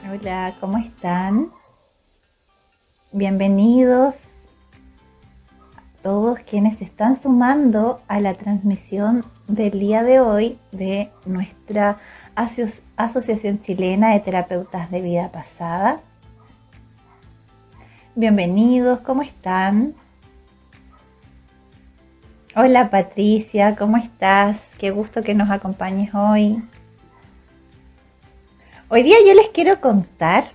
Hola, ¿cómo están? Bienvenidos todos quienes se están sumando a la transmisión del día de hoy de nuestra Asociación Chilena de Terapeutas de Vida Pasada. Bienvenidos, ¿cómo están? Hola Patricia, ¿cómo estás? Qué gusto que nos acompañes hoy. Hoy día yo les quiero contar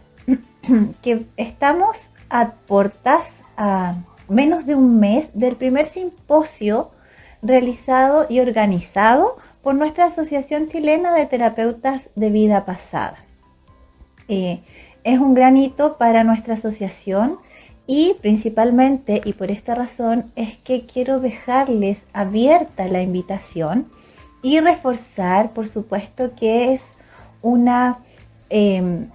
que estamos a puertas, a menos de un mes del primer simposio realizado y organizado por nuestra Asociación Chilena de Terapeutas de Vida Pasada. Es un gran hito para nuestra asociación y principalmente, y por esta razón, es que quiero dejarles abierta la invitación y reforzar, por supuesto, que es una eh,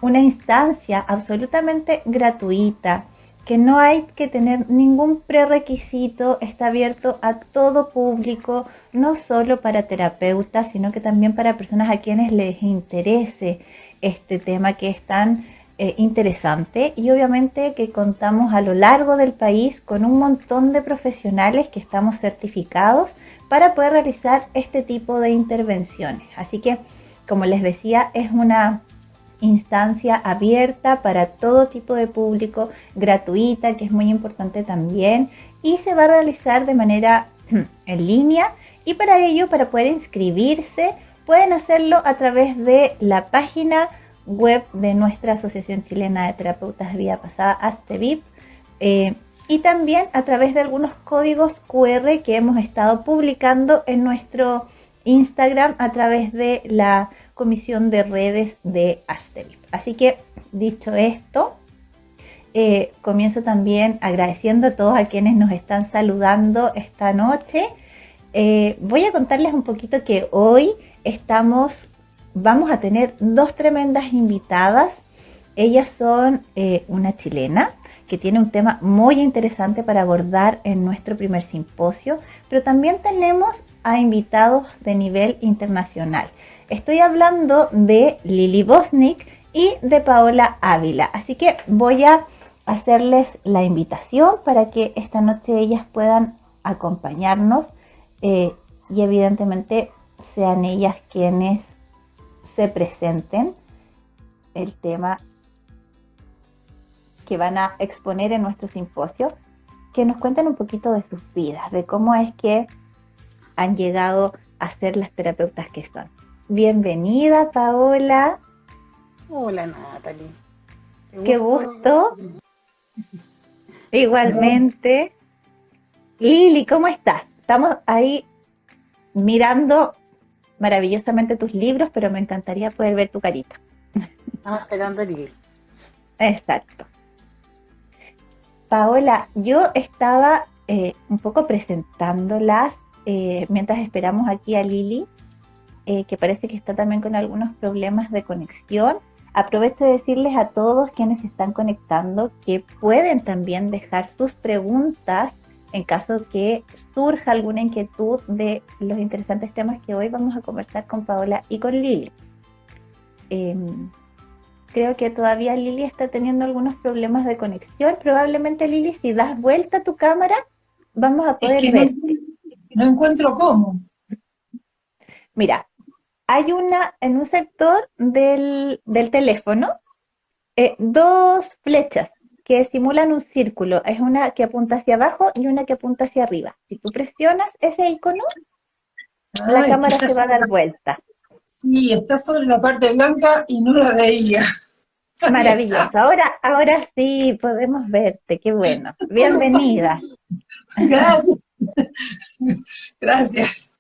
una instancia absolutamente gratuita, que no hay que tener ningún prerequisito, está abierto a todo público, no solo para terapeutas, sino que también para personas a quienes les interese este tema que es tan interesante, y obviamente que contamos a lo largo del país con un montón de profesionales que estamos certificados para poder realizar este tipo de intervenciones. Así que, como les decía, es una instancia abierta para todo tipo de público, gratuita, que es muy importante también, y se va a realizar de manera en línea, y para ello, para poder inscribirse, pueden hacerlo a través de la página web de nuestra Asociación Chilena de Terapeutas de Vida Pasada, ASTEVIP, y también a través de algunos códigos QR que hemos estado publicando en nuestro Instagram a través de la comisión de redes de ASTEVIP. Así que, dicho esto, comienzo también agradeciendo a todos a quienes nos están saludando esta noche. Voy a contarles un poquito que hoy vamos a tener dos tremendas invitadas. Ellas son una chilena que tiene un tema muy interesante para abordar en nuestro primer simposio, pero también tenemos a invitados de nivel internacional. Estoy hablando de Lili Bosnick y de Paola Ávila, así que voy a hacerles la invitación para que esta noche ellas puedan acompañarnos, y evidentemente sean ellas quienes se presenten el tema que van a exponer en nuestro simposio, que nos cuenten un poquito de sus vidas, de cómo es que han llegado a ser las terapeutas que son. Bienvenida, Paola. Hola Natalie, qué Qué gusto. gusto. Igualmente. Lili, ¿cómo estás? Estamos ahí mirando maravillosamente tus libros, pero me encantaría poder ver tu carita. Estamos esperando el libro. Exacto. Paola, yo estaba un poco presentándolas mientras esperamos aquí a Lili, que parece que está también con algunos problemas de conexión. Aprovecho de decirles a todos quienes se están conectando que pueden también dejar sus preguntas en caso que surja alguna inquietud de los interesantes temas que hoy vamos a conversar con Paola y con Lili. Eh, Creo que todavía Lili está teniendo algunos problemas de conexión. Probablemente, Lili, si das vuelta a tu cámara, vamos a Es poder que no, verte. no encuentro cómo. Mira, hay en un sector del teléfono, dos flechas que simulan un círculo. Es una que apunta hacia abajo y una que apunta hacia arriba. Si tú presionas ese icono, la Ah, es que cámara se va a dar vuelta. sí, está sobre la parte blanca y no la veía. Ahí está. Maravilloso. Ahora sí podemos verte. Qué bueno. Bienvenida. Gracias. Gracias.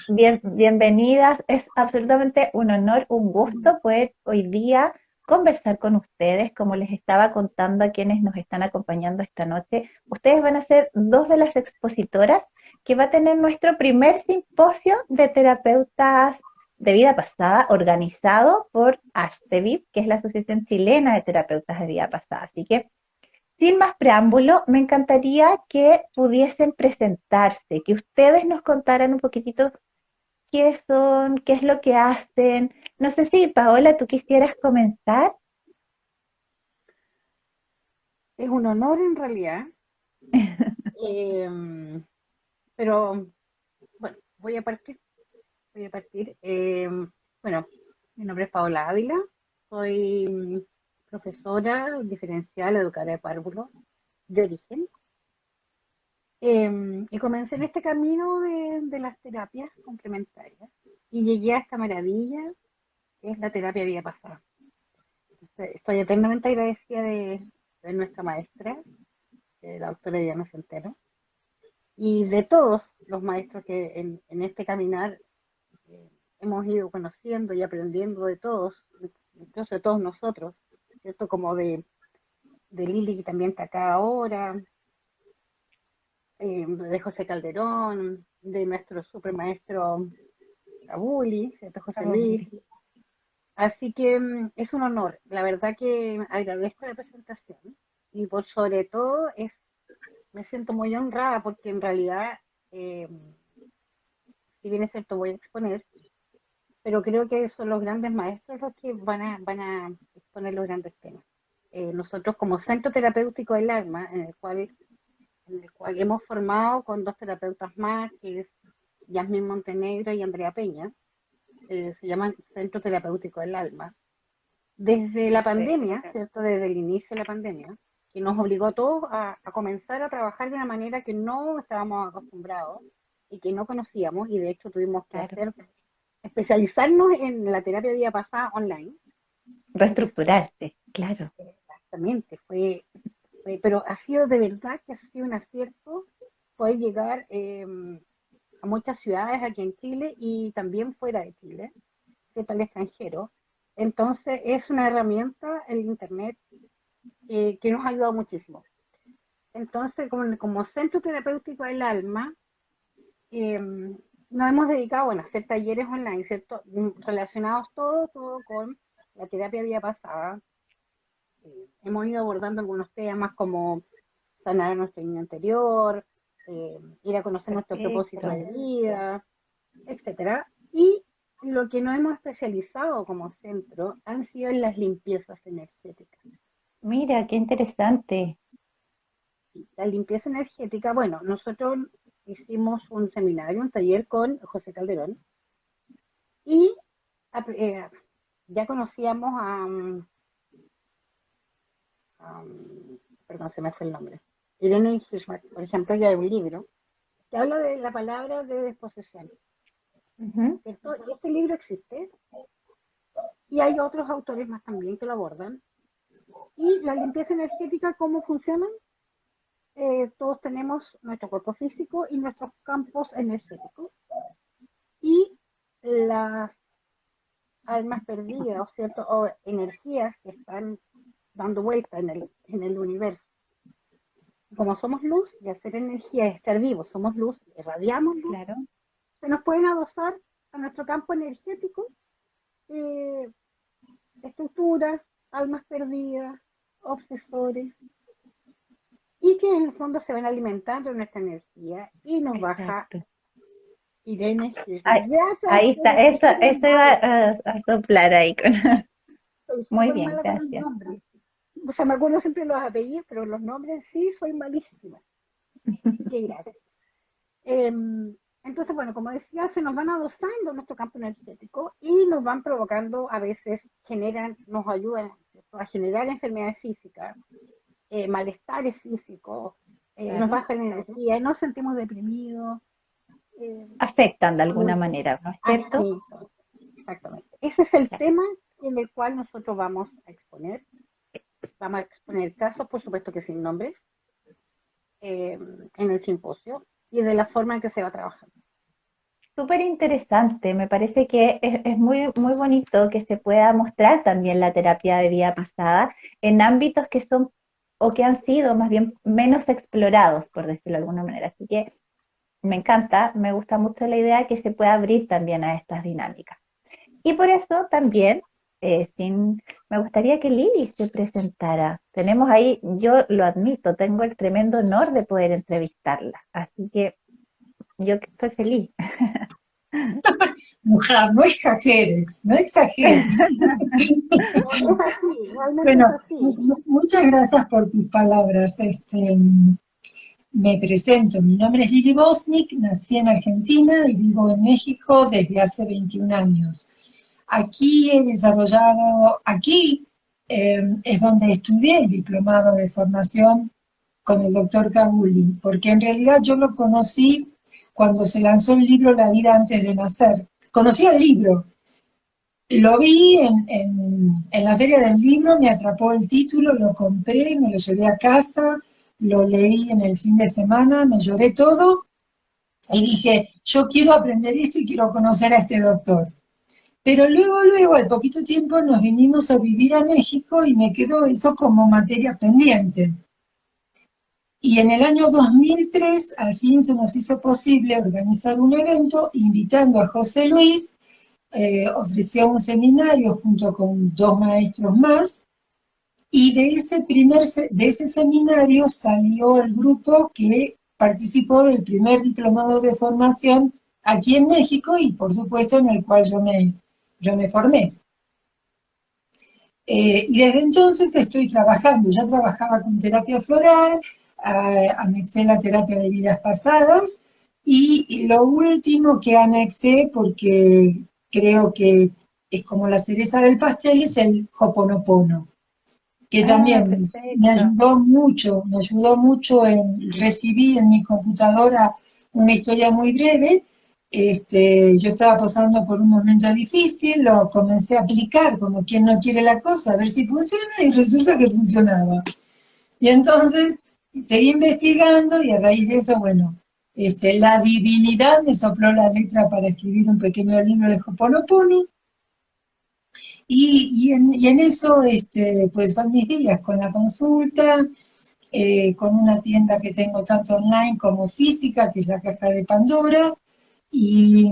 Bienvenidas. Es absolutamente un honor, un gusto poder hoy día conversar con ustedes. Como les estaba contando a quienes nos están acompañando esta noche, ustedes van a ser dos de las expositoras que va a tener nuestro primer simposio de terapeutas de vida pasada, organizado por ASTEVIP, que es la Asociación Chilena de Terapeutas de Vida Pasada. Así que, sin más preámbulo, me encantaría que pudiesen presentarse, que ustedes nos contaran un poquitito qué son, qué es lo que hacen. No sé si, Paola, tú quisieras comenzar. Es un honor en realidad, em, pero bueno, voy a partir. Bueno, mi nombre es Paola Ávila, soy profesora diferencial, educadora de párvulos de origen. Y comencé en este camino de las terapias complementarias y llegué a esta maravilla que es la terapia vida pasada. Estoy eternamente agradecida de nuestra maestra, la doctora Diana Centeno, y de todos los maestros que en este caminar eh, hemos ido conociendo y aprendiendo de todos, incluso de todos nosotros, ¿cierto? Como de Lili, que también está acá ahora, de José Calderón, de nuestro supermaestro Abuli, ¿cierto? José Luis. Así que es un honor. La verdad que agradezco la presentación y por sobre todo me siento muy honrada porque en realidad, eh, si bien es cierto, voy a exponer, pero creo que son los grandes maestros los que van a exponer los grandes temas. Nosotros como Centro Terapéutico del Alma, en el cual hemos formado con dos terapeutas más, que es Yasmín Montenegro y Andrea Peña, se llama Centro Terapéutico del Alma. Desde la pandemia, ¿cierto? Desde el inicio de la pandemia, que nos obligó a todos a comenzar a trabajar de una manera que no estábamos acostumbrados y que no conocíamos, y de hecho tuvimos que Claro. especializarnos en la terapia vida pasada online. Reestructurarse, claro. Exactamente, pero ha sido de verdad que ha sido un acierto poder llegar a muchas ciudades aquí en Chile y también fuera de Chile, ¿cierto? Al extranjero. Entonces es una herramienta, el Internet, que nos ha ayudado muchísimo. Entonces, como Centro Terapéutico del Alma, nos hemos dedicado, bueno, a hacer talleres online, ¿cierto? Relacionados todo con la terapia vida pasada. Hemos ido abordando algunos temas como sanar nuestro niño anterior, ir a conocer nuestro propósito Perfecto. de vida, etcétera. Y lo que nos hemos especializado como centro han sido en las limpiezas energéticas. Mira, qué interesante. La limpieza energética, bueno, nosotros hicimos un seminario, un taller con José Calderón y eh, ya conocíamos a, perdón, se me fue el nombre, Irene Hirschman, por ejemplo, ya hay un libro que habla de la palabra de desposesión, Ujú. ¿cierto? Y este libro existe y hay otros autores más también que lo abordan. Y la limpieza energética, ¿cómo funciona? Todos tenemos nuestro cuerpo físico y nuestros campos energéticos. Y las almas perdidas, ¿cierto? O energías que están dando vuelta en el universo. Como somos luz, y hacer energía es estar vivos, somos luz, irradiamos luz, Claro. se nos pueden adosar a nuestro campo energético eh, estructuras, almas perdidas, obsesores, y que en el fondo se van alimentando de nuestra energía y nos baja Exacto. Irene Ahí, Hirschman. Gracias, ahí está, eso iba Mario. a soplar ahí con. Soy Muy súper bien, mala con los gracias. nombres. O sea, me acuerdo siempre los apellidos, pero los nombres sí soy malísima. Así que gracias. Entonces, bueno, como decía, se nos van adosando nuestro campo energético y nos van provocando, a veces nos ayudan, ¿cierto?, a generar enfermedades físicas, malestares físicos, nos Claro. baja la energía, nos sentimos deprimidos. eh, Afectan de alguna muy- manera, ¿no es cierto? así, exactamente. Ese es el Claro. tema en el cual nosotros vamos a exponer. Vamos a exponer casos, por supuesto que sin nombres, eh, en el simposio y de la forma en que se va a trabajar. Súper interesante, me parece que es muy, muy bonito que se pueda mostrar también la terapia de vida pasada en ámbitos que son o que han sido más bien menos explorados, por decirlo de alguna manera. Así que me encanta, me gusta mucho la idea que se pueda abrir también a estas dinámicas. Y por eso también, me gustaría que Lili se presentara. Tenemos ahí, yo lo admito, tengo el tremendo honor de poder entrevistarla, así que yo estoy feliz. Mujer, no exageres, no exageres. Es así, realmente Bueno, es así. muchas gracias por tus palabras. Me presento, mi nombre es Lili Bosnick, nací en Argentina y vivo en México desde hace 21 años. Aquí es donde estudié el diplomado de formación con el doctor Kabuli, porque en realidad yo lo conocí cuando se lanzó el libro La vida antes de nacer. Conocí el libro, lo vi en la feria del libro, me atrapó el título, lo compré, me lo llevé a casa, lo leí en el fin de semana, me lloré todo y dije, yo quiero aprender esto y quiero conocer a este doctor. Pero luego, al poquito tiempo, nos vinimos a vivir a México y me quedó eso como materia pendiente. Y en el año 2003, al fin se nos hizo posible organizar un evento invitando a José Luis, ofreció un seminario junto con 2 maestros más, y de ese seminario salió el grupo que participó del primer diplomado de formación aquí en México y por supuesto en el cual yo me formé. Y desde entonces estoy trabajando, ya trabajaba con terapia floral, anexé la terapia de vidas pasadas y lo último que anexé, porque creo que es como la cereza del pastel, es el Hoponopono, que Ah, también perfecto. me ayudó mucho en recibir en mi computadora una historia muy breve. Yo estaba pasando por un momento difícil, lo comencé a aplicar como quien no quiere la cosa, a ver si funciona, y resulta que funcionaba. Y entonces seguí investigando y a raíz de eso, bueno, la divinidad me sopló la letra para escribir un pequeño libro de Hoponopono y en eso, pues van mis días con la consulta, con una tienda que tengo tanto online como física, que es la Caja de Pandora, y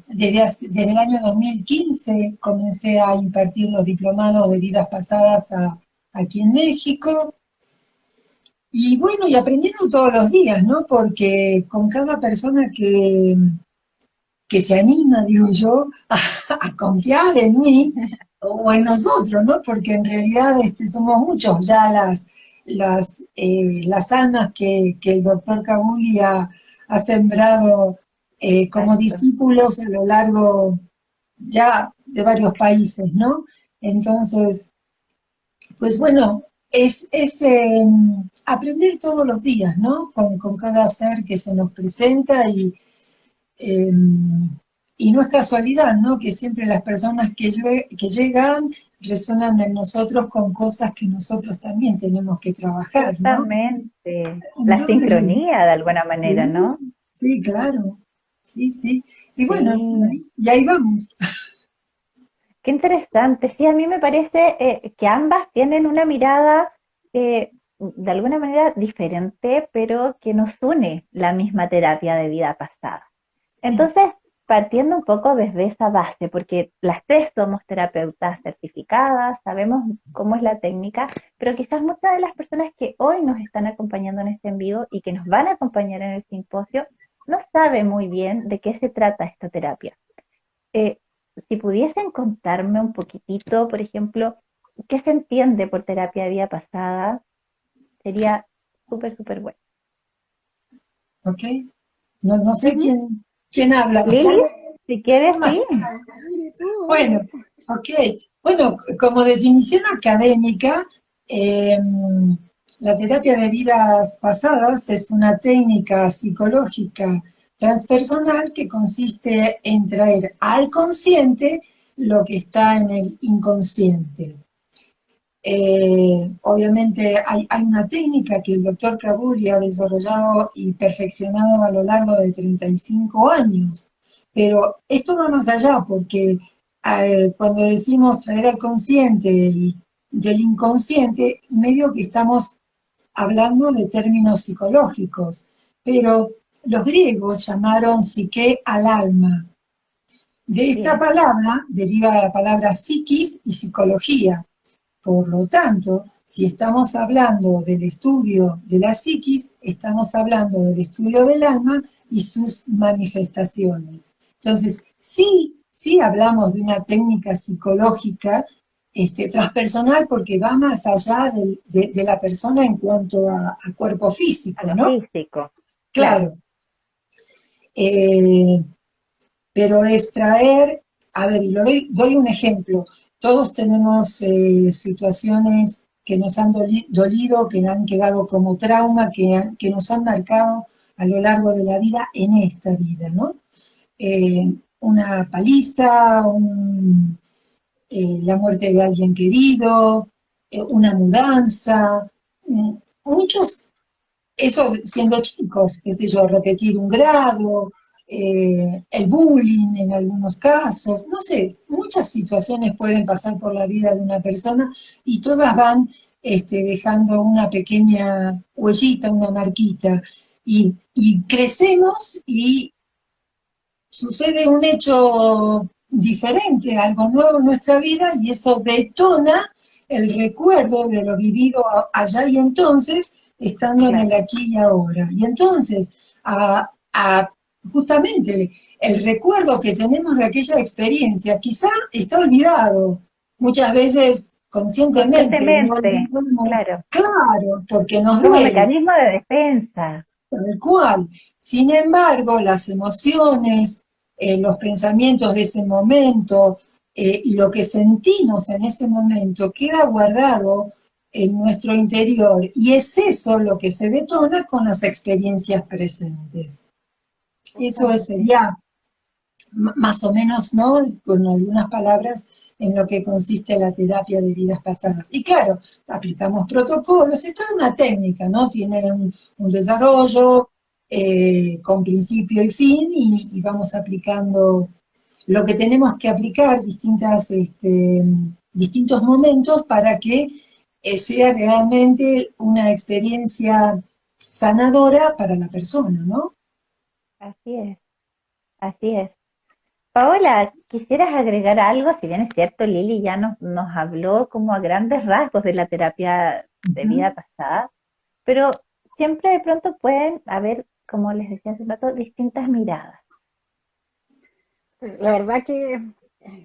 desde el año 2015 comencé a impartir los diplomados de vidas pasadas aquí en México. Y bueno, y aprendiendo todos los días, ¿no? Porque con cada persona que se anima, digo yo, a confiar en mí o en nosotros, ¿no? Porque en realidad somos muchos ya las almas que el doctor Kabuli ha sembrado como Exacto. discípulos a lo largo ya de varios países, ¿no? Entonces, pues bueno, es aprender todos los días, ¿no? Con cada ser que se nos presenta eh, y no es casualidad, ¿no? Que siempre las personas que llegan resuenan en nosotros con cosas que nosotros también tenemos que trabajar, ¿no? Justamente. La Entonces, sincronía de alguna manera, sí, ¿no? sí, claro, sí, sí. Y bueno, Sí. y ahí vamos. Qué interesante. Sí, a mí me parece que ambas tienen una mirada de alguna manera diferente, pero que nos une la misma terapia de vida pasada. Sí, Entonces, partiendo un poco desde esa base, porque las tres somos terapeutas certificadas, sabemos cómo es la técnica, pero quizás muchas de las personas que hoy nos están acompañando en este en vivo y que nos van a acompañar en el simposio no saben muy bien de qué se trata esta terapia. Eh, si pudiesen contarme un poquitito, por ejemplo, qué se entiende por terapia de vida pasada, sería súper, súper bueno. ¿ok? No, no sé Ujú. quién habla. Lili, si quieres, sí. Dile tú, Bueno, dale. ok. Bueno, como definición académica, eh, la terapia de vidas pasadas es una técnica psicológica transpersonal que consiste en traer al consciente lo que está en el inconsciente. Obviamente hay una técnica que el doctor Kabuli ha desarrollado y perfeccionado a lo largo de 35 años, pero esto va más allá porque cuando decimos traer al consciente y del inconsciente, medio que estamos hablando de términos psicológicos, pero los griegos llamaron psique al alma. De esta Bien, palabra deriva la palabra psiquis y psicología. Por lo tanto, si estamos hablando del estudio de la psiquis, estamos hablando del estudio del alma y sus manifestaciones. Entonces, sí hablamos de una técnica psicológica transpersonal porque va más allá de la persona en cuanto a cuerpo A físico, lo ¿no? físico, claro. Claro. Eh, pero extraer, a ver, y doy un ejemplo. Todos tenemos situaciones que nos han dolido, que han quedado como trauma, que nos han marcado a lo largo de la vida en esta vida, ¿no? Una paliza, la muerte de alguien querido, una mudanza, muchos, eso siendo chicos, qué sé yo, repetir un grado, el bullying en algunos casos, no sé, muchas situaciones pueden pasar por la vida de una persona y todas van dejando una pequeña huellita, una marquita. Y crecemos y sucede un hecho diferente, algo nuevo en nuestra vida y eso detona el recuerdo de lo vivido allá y entonces, estando en el Claro. aquí y ahora. Y entonces, justamente el recuerdo que tenemos de aquella experiencia quizá está olvidado, muchas veces conscientemente, no Conscientemente, olvidamos, claro. claro, porque nos Como duele, mecanismo de defensa. tal cual. Sin embargo, las emociones, los pensamientos de ese momento y lo que sentimos en ese momento queda guardado en nuestro interior y es eso lo que se detona con las experiencias presentes. Eso Justamente. sería más o menos, ¿no? Con algunas palabras en lo que consiste la terapia de vidas pasadas. Y claro, aplicamos protocolos, esto es una técnica, ¿no? Tiene un desarrollo con principio y fin y vamos aplicando lo que tenemos que aplicar, distintos momentos para que sea realmente una experiencia sanadora para la persona, ¿no? Así es, así es. Paola, ¿quisieras agregar algo? Si bien es cierto, Lili ya nos habló como a grandes rasgos de la terapia de vida Ujú. pasada, pero siempre de pronto pueden haber, como les decía hace un rato, distintas miradas. La verdad que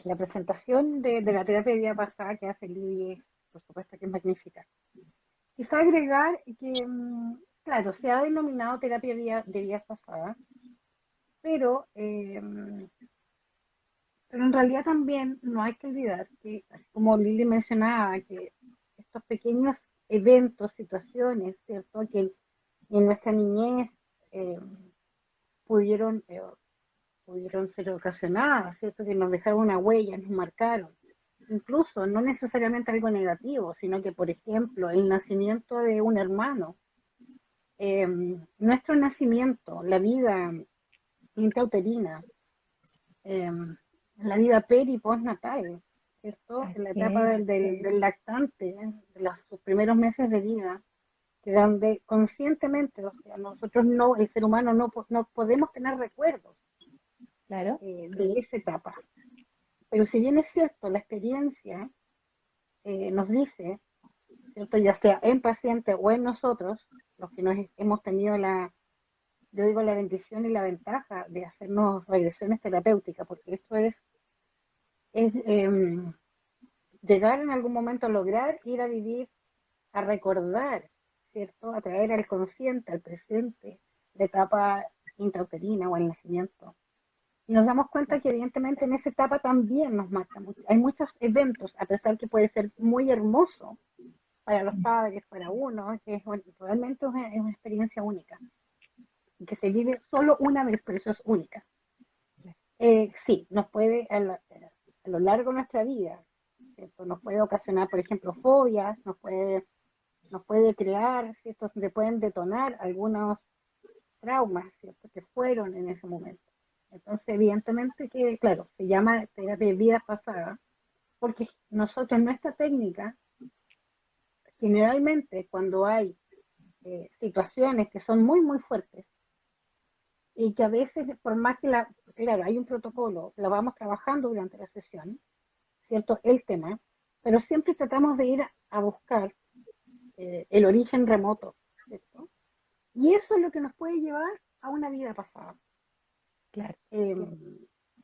la presentación de la terapia de vida pasada que hace Libby, por supuesto que es magnífica. Quizá agregar que, claro, se ha denominado terapia de vida pasada, pero, pero en realidad también no hay que olvidar que, así como Lili mencionaba, que estos pequeños eventos, situaciones, ¿cierto? Que en nuestra niñez eh, pudieron, pudieron ser ocasionadas, ¿cierto? Que nos dejaron una huella, nos marcaron. Incluso no necesariamente algo negativo, sino que, por ejemplo, el nacimiento de un hermano, nuestro nacimiento, la vida intrauterina, eh, la vida peri y postnatal, ¿cierto? En la Así etapa es, del lactante, de sus primeros meses de vida, que donde conscientemente, o sea, nosotros no, el ser humano no podemos tener recuerdos claro, de esa etapa. Pero si bien es cierto, la experiencia nos dice, ¿cierto? Ya sea en paciente o en nosotros, los que hemos tenido yo digo la bendición y la ventaja de hacernos regresiones terapéuticas, porque esto es llegar en algún momento a lograr ir a vivir, a recordar, ¿cierto? A traer al consciente, al presente, la etapa intrauterina o el nacimiento. Y nos damos cuenta que evidentemente en esa etapa también nos marca mucho. Hay muchos eventos, a pesar que puede ser muy hermoso para los padres, para uno, que realmente es una experiencia única, que se vive solo una vez, pero eso es única. Sí, nos puede a lo largo de nuestra vida, ¿cierto? Nos puede ocasionar, por ejemplo, fobias, nos puede crear, ¿cierto? Se pueden detonar algunos traumas, ¿cierto? Que fueron en ese momento. Entonces, evidentemente que, claro, se llama terapia de vida pasada, porque nosotros en nuestra técnica, generalmente cuando hay situaciones que son muy, muy fuertes y que a veces, por más que claro, hay un protocolo, la vamos trabajando durante la sesión, ¿cierto? El tema, pero siempre tratamos de ir a buscar el origen remoto, ¿cierto? Y eso es lo que nos puede llevar a una vida pasada. claro. Eh,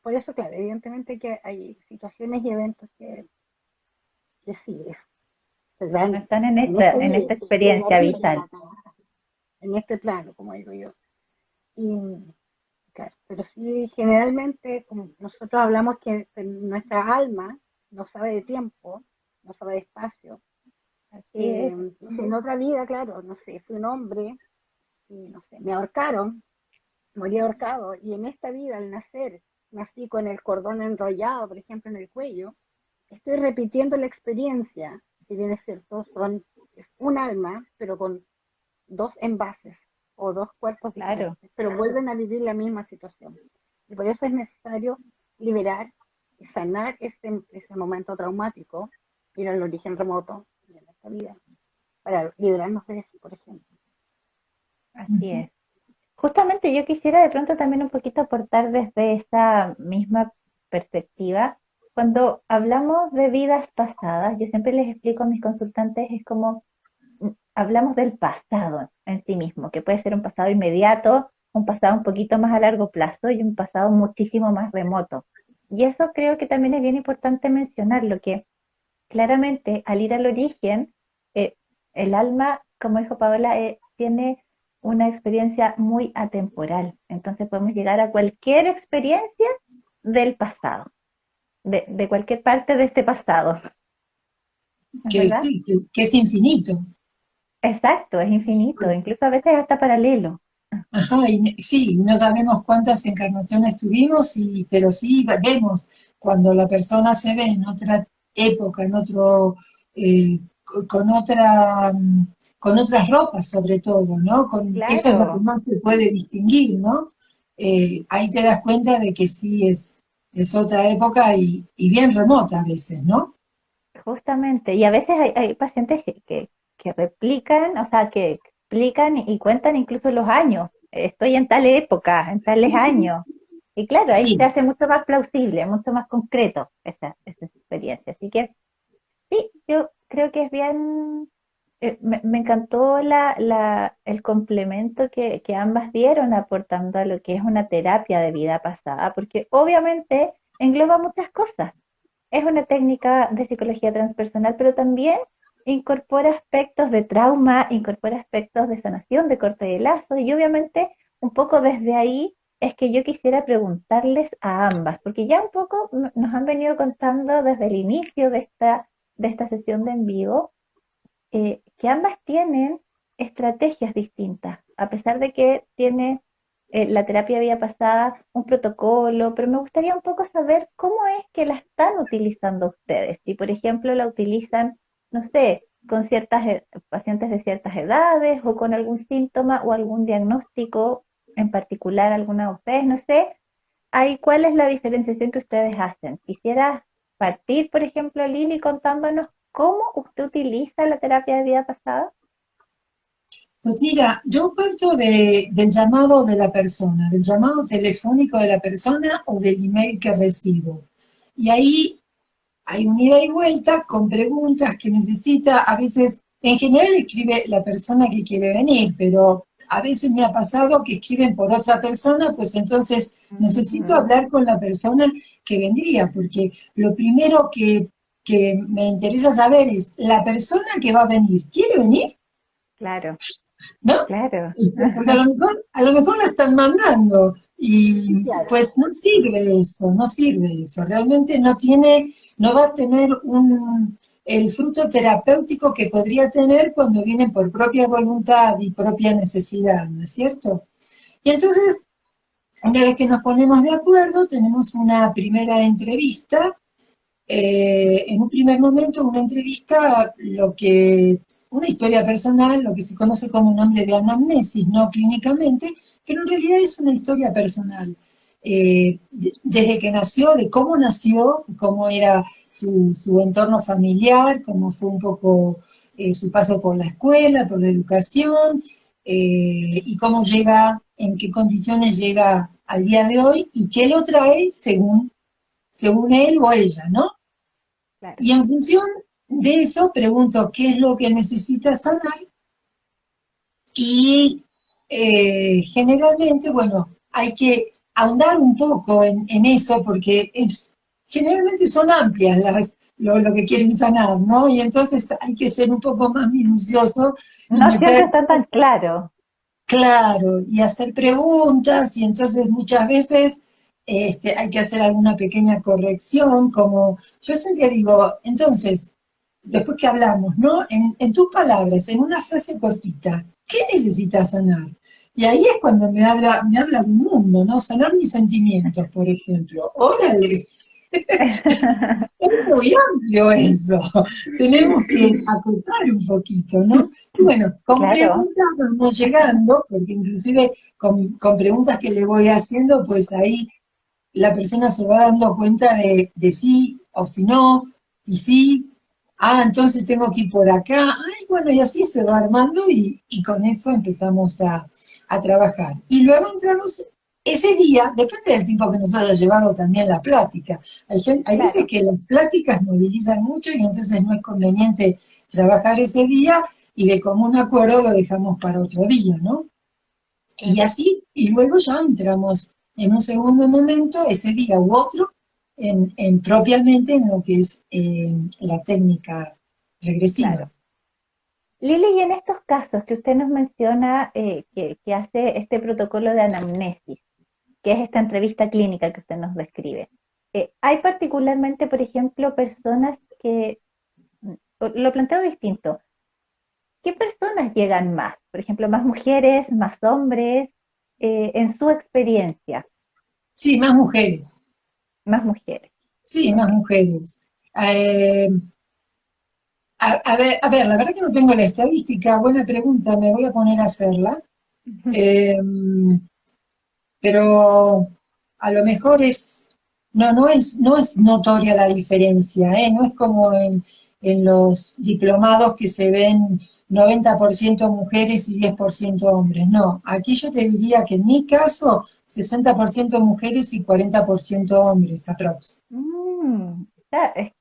por eso, claro, evidentemente que hay situaciones y eventos que sí, se No dan están en este en día, esta en la experiencia vida, vital. en este plano, como digo yo. Y claro, pero sí, generalmente, como nosotros hablamos que nuestra alma no sabe de tiempo, no sabe de espacio. Así es. En otra vida, claro, no sé, fui un hombre y no sé, me ahorcaron, morí ahorcado, y en esta vida, al nacer, nací con el cordón enrollado, por ejemplo, en el cuello. Estoy repitiendo la experiencia, si bien es cierto, es un alma, pero con dos envases o dos cuerpos Claro, diferentes, pero vuelven a vivir la misma situación. Y por eso es necesario liberar y sanar ese momento traumático, ir al origen remoto de nuestra vida, para liberarnos de eso, por ejemplo. así es. Justamente yo quisiera de pronto también un poquito aportar desde esa misma perspectiva. Cuando hablamos de vidas pasadas, yo siempre les explico a mis consultantes, es como hablamos del pasado en sí mismo, que puede ser un pasado inmediato, un pasado un poquito más a largo plazo y un pasado muchísimo más remoto. Y eso creo que también es bien importante mencionarlo, que claramente al ir al origen, eh, el alma, como dijo Paola, tiene una experiencia muy atemporal. Entonces podemos llegar a cualquier experiencia del pasado, de cualquier parte de este pasado, ¿no es Que verdad? sí, que es infinito. Exacto, es infinito, incluso a veces hasta paralelo. Ajá, sí, no sabemos cuántas encarnaciones tuvimos, pero sí vemos cuando la persona se ve en otra época, en otro, con otra, con otras ropas sobre todo, ¿no? Eso es lo que Claro, más se puede distinguir, ¿no? Ahí te das cuenta de que sí es otra época y bien remota a veces, ¿no? justamente. Y a veces hay pacientes que replican, o sea, que explican y cuentan incluso los años. Estoy en tal época, en tales años. Y claro, ahí se Sí, hace mucho más plausible, mucho más concreto esa experiencia. Así que sí, yo creo que es bien, me encantó el complemento que ambas dieron aportando a lo que es una terapia de vida pasada, porque obviamente engloba muchas cosas. Es una técnica de psicología transpersonal, pero también incorpora aspectos de trauma, incorpora aspectos de sanación, de corte de lazo, y obviamente un poco desde ahí es que yo quisiera preguntarles a ambas, porque ya un poco nos han venido contando desde el inicio de esta sesión de en vivo, que ambas tienen estrategias distintas, a pesar de que tiene la terapia de vida pasada un protocolo, pero me gustaría un poco saber cómo es que la están utilizando ustedes. Si, por ejemplo, la utilizan, no sé, con ciertas pacientes de ciertas edades o con algún síntoma o algún diagnóstico en particular, alguna de ustedes, no sé, ahí cuál es la diferenciación que ustedes hacen. Quisiera partir, por ejemplo, Lili, contándonos cómo usted utiliza la terapia de vida pasada. pues mira, yo parto del llamado de la persona, del llamado telefónico de la persona o del email que recibo. Y ahí hay un ida y vuelta con preguntas que necesita, a veces, en general escribe la persona que quiere venir, pero a veces me ha pasado que escriben por otra persona, pues entonces necesito Ujú. hablar con la persona que vendría, porque lo primero que me interesa saber es, ¿la persona que va a venir quiere venir? Claro, ¿No? claro. Porque a lo mejor la están mandando y Claro, pues no sirve eso, realmente no va a tener el fruto terapéutico que podría tener cuando viene por propia voluntad y propia necesidad, ¿no es cierto? Y entonces, una vez que nos ponemos de acuerdo, tenemos una primera entrevista en un primer momento una entrevista, una historia personal, lo que se conoce como un nombre de anamnesis, no clínicamente, pero en realidad es una historia personal. Desde que nació, de cómo era su entorno familiar, cómo fue un poco su paso por la escuela, por la educación, y cómo llega, en qué condiciones llega al día de hoy y qué lo trae según él o ella, ¿no? Claro, Y en función de eso pregunto qué es lo que necesita sanar y generalmente, bueno, hay que ahondar un poco en eso, porque generalmente son amplias lo que quieren sanar, ¿no? Y entonces hay que ser un poco más minucioso y No siempre meter, está tan claro. claro, y hacer preguntas, y entonces muchas veces hay que hacer alguna pequeña corrección, como yo siempre digo, entonces, después que hablamos, ¿no? En tus palabras, en una frase cortita, ¿qué necesitas sanar? Y ahí es cuando me habla de un mundo, ¿no? Sanar mis sentimientos, por ejemplo. Órale, es muy amplio eso. Tenemos que acotar un poquito, ¿no? Y bueno, con Claro, preguntas vamos llegando, porque inclusive con preguntas que le voy haciendo, pues ahí la persona se va dando cuenta de sí o si no, y sí, entonces tengo que ir por acá, ay, bueno, y así se va armando y con eso empezamos a trabajar. Y luego entramos ese día, depende del tiempo que nos haya llevado también la plática. Hay veces claro. que las pláticas movilizan mucho y entonces no es conveniente trabajar ese día y de común acuerdo lo dejamos para otro día, ¿no? Y Claro. así, y luego ya entramos en un segundo momento, ese día u otro, propiamente en lo que es la técnica regresiva. Claro. Lili, y en estos casos que usted nos menciona, que hace este protocolo de anamnesis, que es esta entrevista clínica que usted nos describe, hay particularmente, por ejemplo, personas que, lo planteo distinto, ¿qué personas llegan más? Por ejemplo, más mujeres, más hombres, en su experiencia, Sí, más mujeres. más mujeres. Sí, más Ok. mujeres. Eh, a ver, la verdad que no tengo la estadística, buena pregunta, me voy a poner a hacerla. Eh, pero a lo mejor no es notoria la diferencia, ¿eh? No es como en los diplomados que se ven 90% mujeres y 10% hombres, no, aquí yo te diría que en mi caso 60% mujeres y 40% hombres, aprox.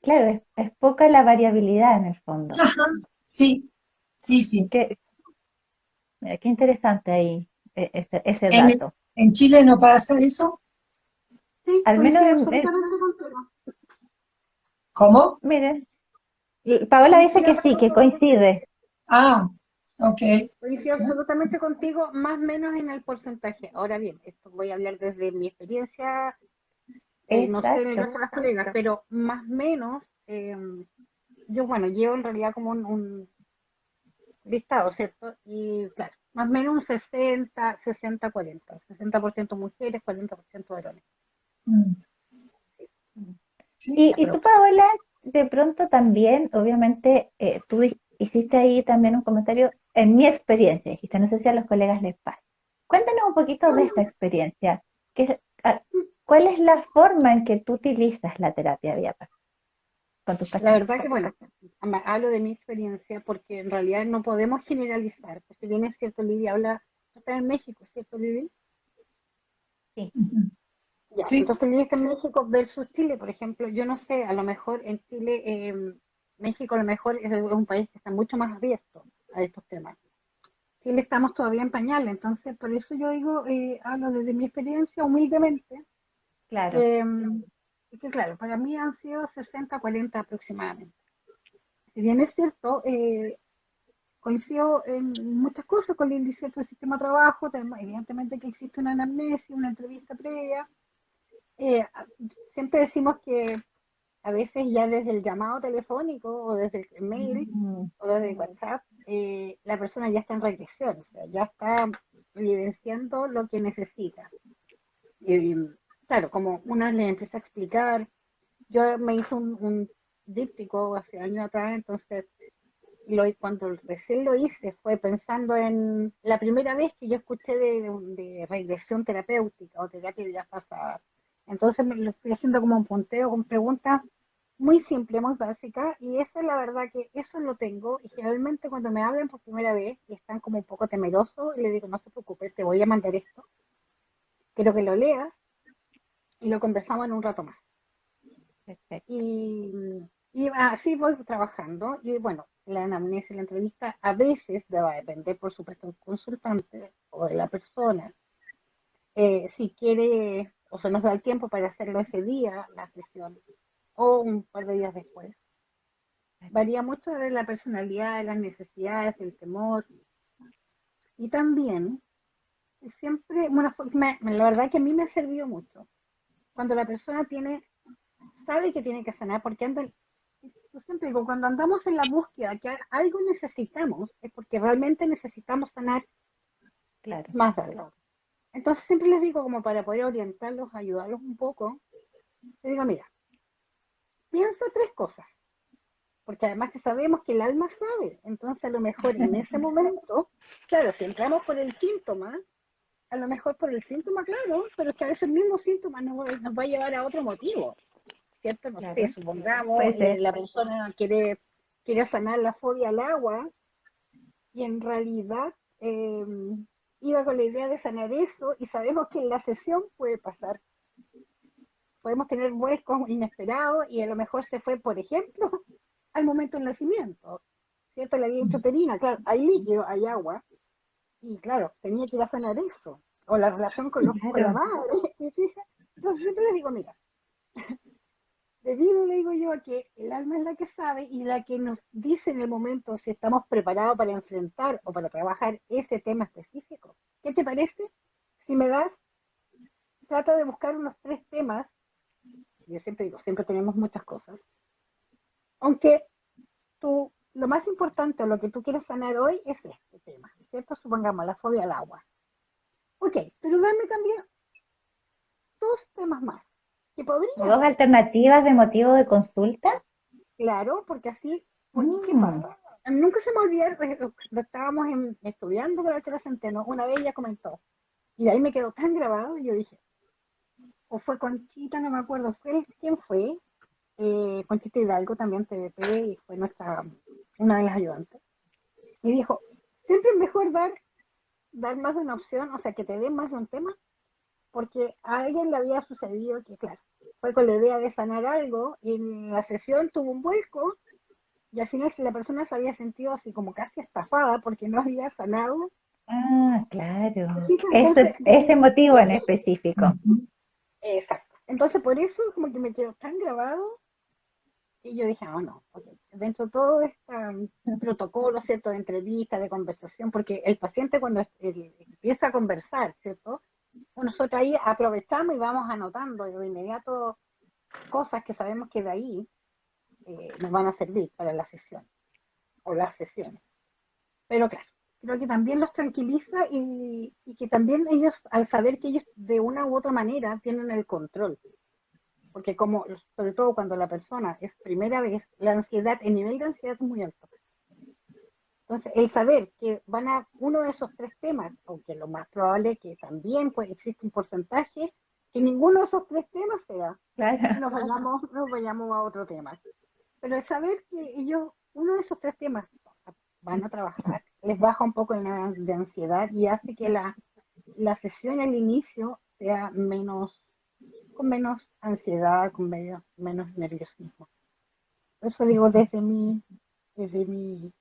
Claro, es poca la variabilidad en el fondo. Ajá, sí, sí, sí. Qué, mira, qué interesante ahí ese ¿En, dato. en Chile no pasa eso? Sí, Al menos coincido absolutamente contigo. ¿Cómo? miren, Paola Sí, dice estoy de que sí, acuerdo que contigo. coincide. Ah, ok. Coincido absolutamente contigo, más o menos en el porcentaje. Ahora bien, esto voy a hablar desde mi experiencia, no sé en el Exacto. resto de las colegas, pero más o menos, yo, bueno, llevo en realidad como un listado, ¿cierto? Y claro, más o menos un 60, 60, 40. 60% mujeres, 40% varones. Mm, sí, Y tú, aprox. Paola, de pronto también, obviamente, tú hiciste ahí también un comentario, en mi experiencia, dijiste, no sé si a los colegas les pasa. Cuéntanos un poquito de esta experiencia. Ah, ¿Cuál es la forma en que tú utilizas la terapia Viapa con tus La pacientes? verdad que, bueno, hablo de mi experiencia porque en realidad no podemos generalizar. Pues si bien es cierto, Lidia habla, está en México, ¿cierto, Lidia? Sí, Ujú. Ya, Sí. entonces Lidia está en México versus Chile, por ejemplo. Yo no sé, a lo mejor en Chile, México a lo mejor es un país que está mucho más abierto a estos temas. Chile estamos todavía en pañales, entonces por eso yo digo, hablo desde mi experiencia humildemente, claro. que, que claro, para mí han sido 60-40 aproximadamente. Si bien es cierto, coincido en muchas cosas con el índice del sistema de trabajo, evidentemente que existe una anamnesis, una entrevista previa. Eh, Siempre decimos que a veces ya desde el llamado telefónico o desde el mail Mm, o desde el WhatsApp, la persona ya está en regresión, o sea, ya está evidenciando lo que necesita. Y claro, como una le empieza a explicar, yo me hice un díptico hace años atrás, entonces cuando recién lo hice fue pensando en la primera vez que yo escuché de regresión terapéutica o terapia de vidas pasadas. Entonces me lo estoy haciendo como un punteo con preguntas muy simples, muy básicas, y esa es la verdad que eso lo tengo, y generalmente cuando me hablan por primera vez y están como un poco temerosos, le digo, no se preocupe, te voy a mandar esto, quiero que lo leas y lo conversamos en un rato más. perfecto. Y, y así voy trabajando. Y bueno, la anamnesis, la entrevista, a veces va a depender, por supuesto, del consultante o de la persona. si quiere o se nos da el tiempo para hacerlo ese día, la sesión, o un par de días después. Varía mucho de la personalidad, de las necesidades, del temor. Y también, siempre, bueno, la verdad que a mí me ha servido mucho. Cuando la persona sabe que tiene que sanar, porque yo siempre digo, cuando andamos en la búsqueda que algo necesitamos, es porque realmente necesitamos sanar Claro. más de algo. Entonces siempre les digo, como para poder orientarlos, ayudarlos un poco, les digo, mira, piensa tres cosas, porque además que sabemos que el alma sabe, entonces a lo mejor en ese momento, claro, si entramos por el síntoma, a lo mejor por el síntoma, claro, pero es que a veces el mismo síntoma nos va a llevar a otro motivo, ¿cierto? No Claro. sé, supongamos Puede ser. la persona quiere sanar la fobia al agua y en realidad iba con la idea de sanar eso y sabemos que en la sesión puede pasar. Podemos tener vuelcos inesperados y a lo mejor se fue, por ejemplo, al momento del nacimiento, ¿cierto? Le había dicho Terina, claro, hay líquido, hay agua, y claro, tenía que ir a sanar eso, o la relación con la Claro. madre, ¿me fijas? Entonces siempre les digo, mira, debido, le digo yo, a que el alma es la que sabe y la que nos dice en el momento si estamos preparados para enfrentar o para trabajar ese tema específico. ¿Qué te parece? Si me das, trata de buscar unos tres temas, yo siempre digo, siempre tenemos muchas cosas, aunque lo más importante o lo que tú quieres sanar hoy es este tema, ¿cierto? Supongamos la fobia al agua. Ok, pero dame también dos temas más que podría Dos ser. alternativas de motivo de consulta. Claro, porque así, porque ¿qué Mm, pasa? Nunca se me olvida, estábamos estudiando para el Centeno, una vez ella comentó, y de ahí me quedó tan grabado, y yo dije, o fue Conchita, no me acuerdo, ¿quién fue? Conchita Hidalgo, también TVP, y fue una de las ayudantes. Y dijo, siempre es mejor dar más de una opción, o sea, que te den más de un tema, porque a alguien le había sucedido que, claro, fue con la idea de sanar algo, y en la sesión tuvo un vuelco, y al final la persona se había sentido así como casi estafada porque no había sanado. claro. Entonces, Ese motivo en específico. exacto. Entonces, por eso como que me quedó tan grabado y yo dije, no, okay. Dentro de todo este protocolo, ¿cierto? De entrevista, de conversación, porque el paciente cuando empieza a conversar, ¿cierto? Nosotros ahí aprovechamos y vamos anotando de inmediato cosas que sabemos que de ahí nos van a servir para la sesión o las sesiones. Pero claro, creo que también los tranquiliza y que también ellos, al saber que ellos de una u otra manera tienen el control, porque como, sobre todo cuando la persona es primera vez, la ansiedad, el nivel de ansiedad es muy alto. Entonces, el saber que uno de esos tres temas, aunque lo más probable es que también pues, existe un porcentaje, que ninguno de esos tres temas sea, y Claro. nos vayamos a otro tema. Pero el saber que ellos, uno de esos tres temas van a trabajar, les baja un poco de ansiedad y hace que la sesión al inicio sea con menos ansiedad, con menos nerviosismo. Eso digo desde mi Una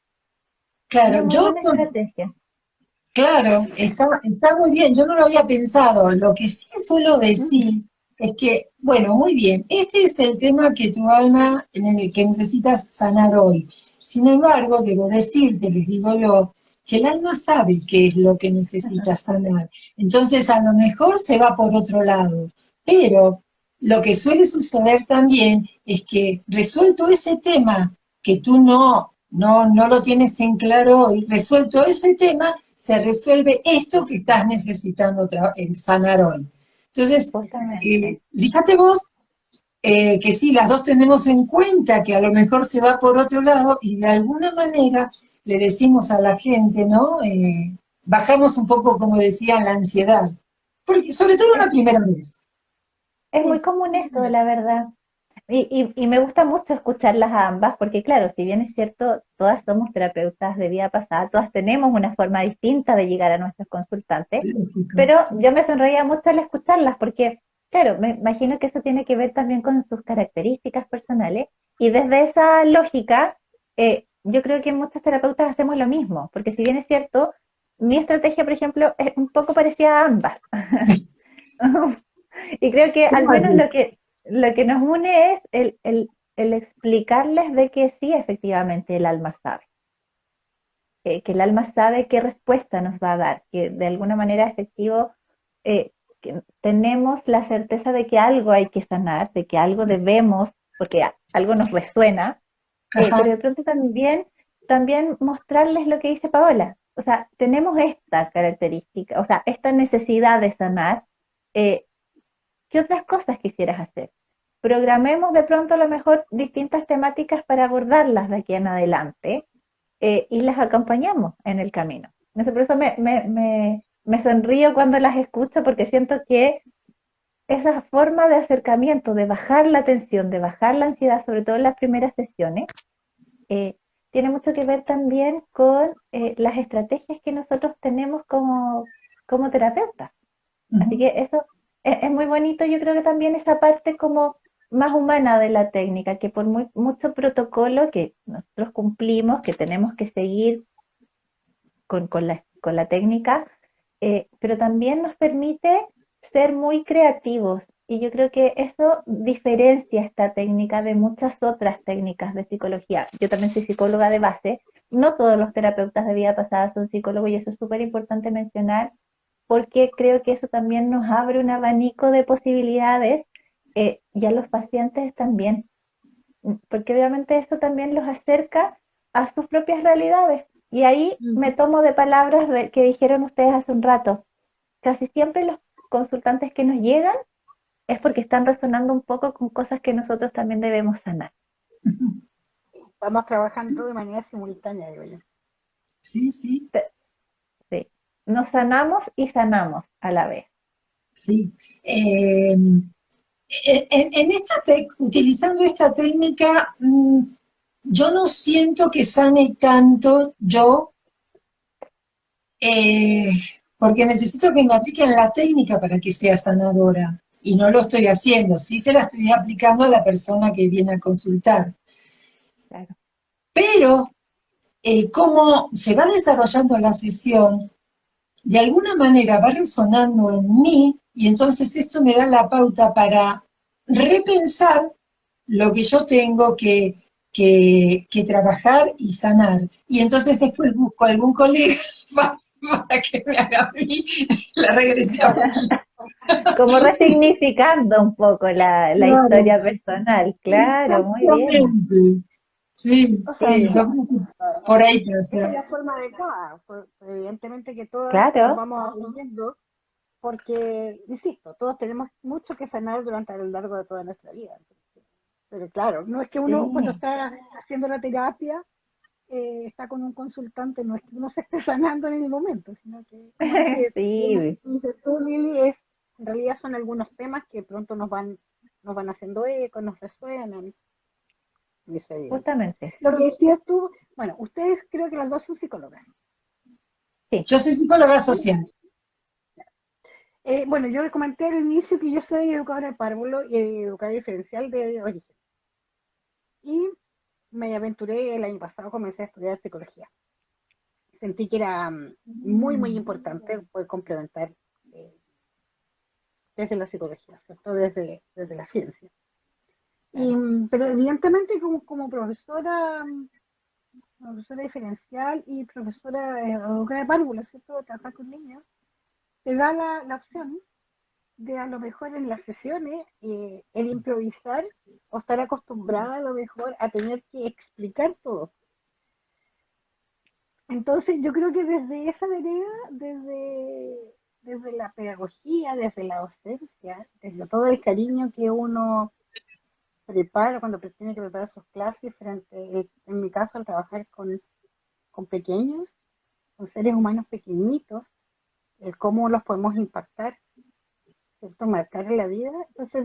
Claro, muy buena estrategia. claro, está muy bien, yo no lo había pensado. Lo que sí suelo ¿Mm? decir es que, bueno, muy bien, este es el tema que tu alma, en el que necesitas sanar hoy. Sin embargo, debo decirte, les digo yo, que el alma sabe qué es lo que necesita sanar. Entonces, a lo mejor se va por otro lado. Pero lo que suele suceder también es que resuelto ese tema que tú no lo tienes en claro hoy, resuelto ese tema, se resuelve esto que estás necesitando sanar hoy. Entonces, Justamente. fíjate vos que sí, las dos tenemos en cuenta que a lo mejor se va por otro lado y de alguna manera le decimos a la gente, ¿no? Bajamos un poco, como decía, la ansiedad, porque sobre todo Es, una primera vez. es muy Sí, común esto, la verdad. Y me gusta mucho escucharlas a ambas, porque claro, si bien es cierto, todas somos terapeutas de vida pasada, todas tenemos una forma distinta de llegar a nuestros consultantes, Lógico, pero sí. yo me sonreía mucho al escucharlas, porque claro, me imagino que eso tiene que ver también con sus características personales, y desde esa lógica, yo creo que muchos terapeutas hacemos lo mismo, porque si bien es cierto, mi estrategia, por ejemplo, es un poco parecida a ambas. Y creo que al ¿Cómo menos así? lo que nos une es el explicarles de que sí, efectivamente, el alma sabe. Que el alma sabe qué respuesta nos va a dar, que de alguna manera efectivo que tenemos la certeza de que algo hay que sanar, de que algo debemos, porque algo nos resuena, pero Ajá, de pronto también mostrarles lo que dice Paola. O sea, tenemos esta característica, o sea, esta necesidad de sanar. eh, ¿Qué otras cosas quisieras hacer? Programemos de pronto a lo mejor distintas temáticas para abordarlas de aquí en adelante y las acompañamos en el camino. No sé, por eso me sonrío cuando las escucho porque siento que esa forma de acercamiento, de bajar la tensión, de bajar la ansiedad, sobre todo en las primeras sesiones, eh, tiene mucho que ver también con las estrategias que nosotros tenemos como terapeutas. Así ujú, que eso es muy bonito, yo creo que también esa parte como más humana de la técnica, que por mucho protocolo que nosotros cumplimos, que tenemos que seguir con la técnica, pero también nos permite ser muy creativos. Y yo creo que eso diferencia esta técnica de muchas otras técnicas de psicología. Yo también soy psicóloga de base. No todos los terapeutas de vida pasada son psicólogos y eso es súper importante mencionar porque creo que eso también nos abre un abanico de posibilidades y a los pacientes también, porque obviamente eso también los acerca a sus propias realidades. Y ahí me Ujú. tomo de palabras que dijeron ustedes hace un rato. Casi siempre los consultantes que nos llegan es porque están resonando un poco con cosas que nosotros también debemos sanar. ujú. Vamos trabajando Sí, de manera simultánea, digo yo. sí, sí, Sí. Nos sanamos y sanamos a la vez. sí. Utilizando esta técnica, yo no siento que sane tanto yo, eh, porque necesito que me apliquen la técnica para que sea sanadora. Y no lo estoy haciendo, sí se la estoy aplicando a la persona que viene a consultar. Claro. Pero cómo se va desarrollando la sesión, de alguna manera va resonando en mí y entonces esto me da la pauta para repensar lo que yo tengo que trabajar y sanar. Y entonces después busco algún colega para que me haga a mí la regresión. Como resignificando un poco la Claro, historia personal. Claro, muy bien. exactamente. Sí, O sea, sí, yo esa creo que por ahí puede es ser. la forma adecuada. Pues, evidentemente que todas nos Claro. vamos aprendiendo porque, insisto, todos tenemos mucho que sanar durante el largo de toda nuestra vida. Pero claro, no es que uno cuando Sí. está haciendo la terapia está con un consultante, no es que uno se esté sanando en el momento, sino que, como que Sí, dices tú, Lili, en realidad son algunos temas que pronto nos van haciendo eco, nos resuenan, y eso es evidente. justamente. Lo que decías tú, bueno, ustedes creo que las dos son psicólogas. Sí, Yo soy psicóloga ¿Sí? social. Bueno, yo comenté al inicio que yo soy educadora de párvulo y educadora diferencial de origen. Y me aventuré el año pasado, comencé a estudiar psicología. Sentí que era muy, muy importante poder complementar eh, desde la psicología, ¿cierto? Desde la ciencia. claro. Pero evidentemente como profesora, profesora diferencial y profesora educadora de párvulo, ¿cierto? Trabajar con niños, te da la opción de a lo mejor en las sesiones el improvisar o estar acostumbrada a lo mejor a tener que explicar todo. Entonces yo creo que desde esa vereda, desde la pedagogía, desde la docencia, desde todo el cariño que uno prepara cuando tiene que preparar sus clases frente, en mi caso, al trabajar con pequeños, con seres humanos pequeñitos, el cómo los podemos impactar, ¿cierto? Marcar en la vida. Entonces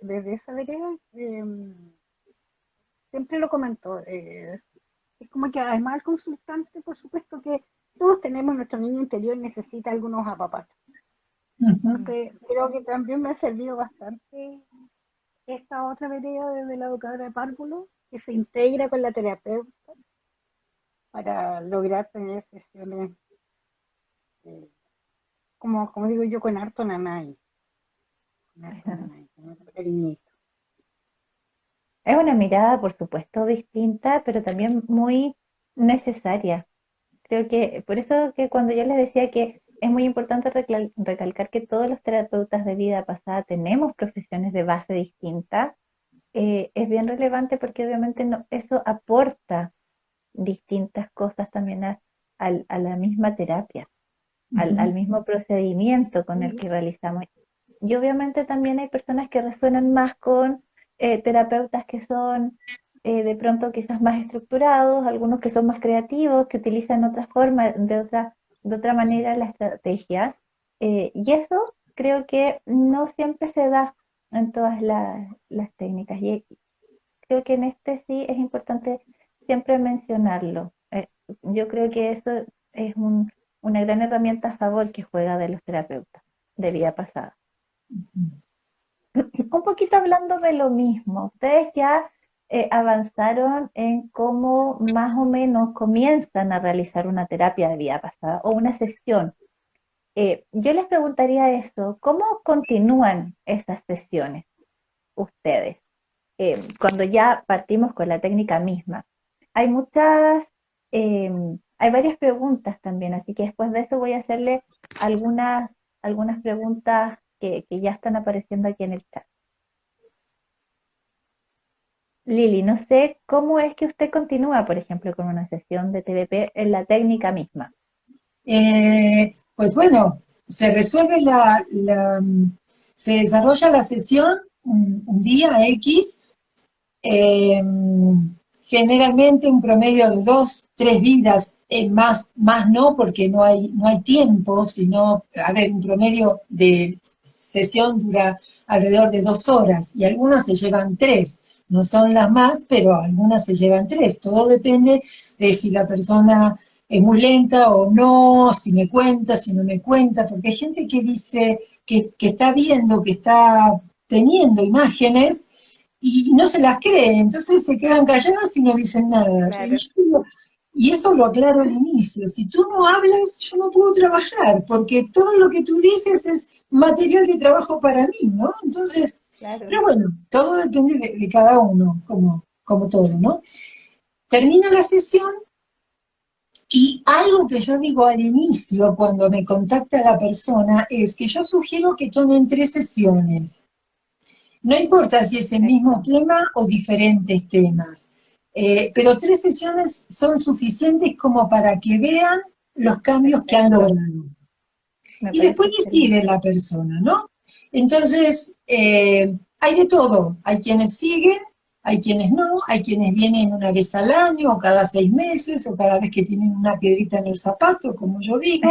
desde esa vereda siempre lo comento. Es como que además el consultante, por supuesto que todos tenemos nuestro niño interior necesita algunos apapachos. Ujú. Entonces, creo que también me ha servido bastante esta otra vereda desde la educadora de párvulo, que se integra con la terapeuta para lograr tener sesiones, eh, como digo yo, con harto nanay. Absolutamente, nuestro cariñito. Es una mirada, por supuesto, distinta, pero también muy necesaria. Creo que por eso que cuando yo les decía que es muy importante recalcar que todos los terapeutas de vida pasada tenemos profesiones de base distintas, es bien relevante porque obviamente eso aporta distintas cosas también a la misma terapia, al mismo procedimiento con el que realizamos. Y obviamente también hay personas que resuenan más con terapeutas que son de pronto quizás más estructurados, algunos que son más creativos, que utilizan otra forma, de otra manera la estrategia. Y eso creo que no siempre se da en todas las técnicas. Y creo que en este sí es importante siempre mencionarlo. Yo creo que eso es una gran herramienta a favor que juega de los terapeutas de vida pasada. Un poquito hablando de lo mismo, ustedes ya avanzaron en cómo más o menos comienzan a realizar una terapia de vida pasada o una sesión. Yo les preguntaría eso, ¿cómo continúan esas sesiones ustedes? Cuando ya partimos con la técnica misma. Hay eh, hay varias preguntas también, así que después de eso voy a hacerle algunas, algunas preguntas que ya están apareciendo aquí en el chat. Lili, no sé cómo es que usted continúa, por ejemplo, con una sesión de TBP en la técnica misma. Pues bueno, se resuelve se desarrolla la sesión un día X, eh, generalmente un promedio de 2, 3 vidas, más no, porque no hay tiempo, sino, a ver, un promedio de sesión dura alrededor de 2 horas y algunas se llevan 3. No son las más, pero algunas se llevan 3. Todo depende de si la persona es muy lenta o no, si me cuenta, si no me cuenta, porque hay gente que dice que está viendo, que está teniendo imágenes y no se las creen, entonces se quedan calladas y no dicen nada. Claro. Y eso lo aclaro al inicio, si tú no hablas, yo no puedo trabajar, porque todo lo que tú dices es material de trabajo para mí, ¿no? Entonces, Claro. pero bueno, todo depende de cada uno, como todo, ¿no? Termina la sesión y algo que yo digo al inicio, cuando me contacta la persona, es que yo sugiero que tomen 3 sesiones. No importa si es el mismo tema o diferentes temas, pero 3 sesiones son suficientes como para que vean los cambios que han logrado. Y después decide la persona, ¿no? Entonces, hay de todo. Hay quienes siguen, hay quienes no, hay quienes vienen una vez al año, o cada 6 meses, o cada vez que tienen una piedrita en el zapato, como yo digo.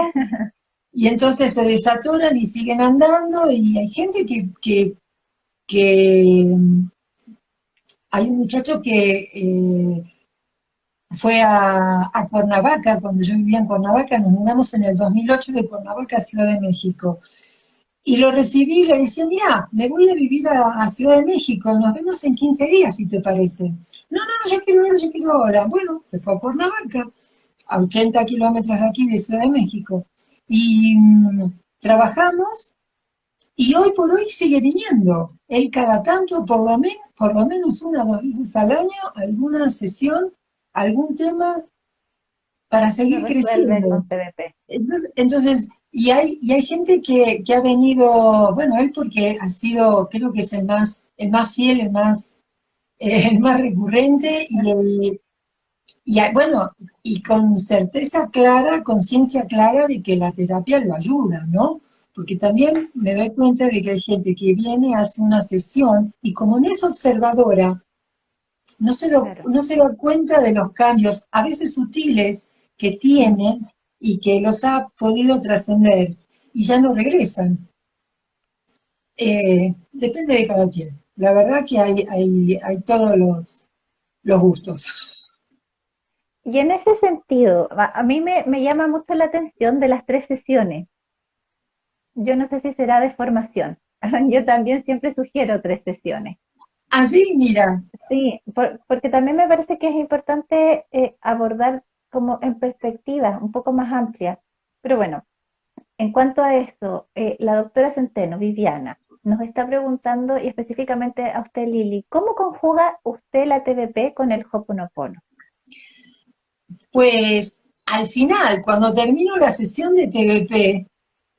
Y entonces se desatoran y siguen andando, y hay gente que hay un muchacho que fue a Cuernavaca, cuando yo vivía en Cuernavaca, nos mudamos en el 2008 de Cuernavaca a Ciudad de México. Y lo recibí y le decía, mira, me voy a vivir a Ciudad de México, nos vemos en 15 días, si te parece. No, yo quiero ahora. Bueno, se fue a Cuernavaca, a 80 kilómetros de aquí de Ciudad de México. Y trabajamos. Y hoy por hoy sigue viniendo. Él cada tanto, por lo menos 1 o 2 veces al año, alguna sesión, algún tema para seguir creciendo. Entonces, y hay gente que ha venido, bueno, él porque ha sido, creo que es el más fiel, el más recurrente bueno, y con certeza clara, conciencia clara de que la terapia lo ayuda, ¿no? Porque también me doy cuenta de que hay gente que viene, hace una sesión y como no es observadora, no se da cuenta de los cambios, a veces sutiles, que tiene y que los ha podido trascender y ya no regresan. Depende de cada quien. La verdad que hay todos los gustos. Y en ese sentido, a mí me llama mucho la atención de las 3 sesiones. Yo no sé si será de formación. Yo también siempre sugiero 3 sesiones. Así, mira. Sí, porque también me parece que es importante abordar como en perspectiva un poco más amplia. Pero bueno, en cuanto a eso, la doctora Centeno, Viviana, nos está preguntando, y específicamente a usted, Lili, ¿cómo conjuga usted la TBP con el Hoponopono? Pues al final, cuando termino la sesión de TBP,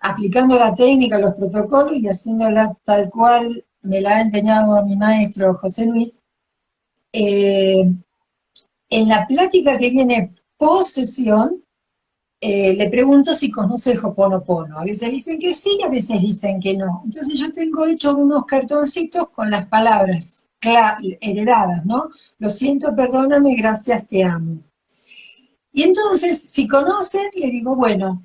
aplicando la técnica, los protocolos y haciéndola tal cual me la ha enseñado mi maestro José Luis, eh, en la plática que viene post sesión, le pregunto si conoce el Hoponopono. A veces dicen que sí, a veces dicen que no. Entonces yo tengo hecho unos cartoncitos con las palabras heredadas, ¿no? Lo siento, perdóname, gracias, te amo. Y entonces, si conoces, le digo, bueno,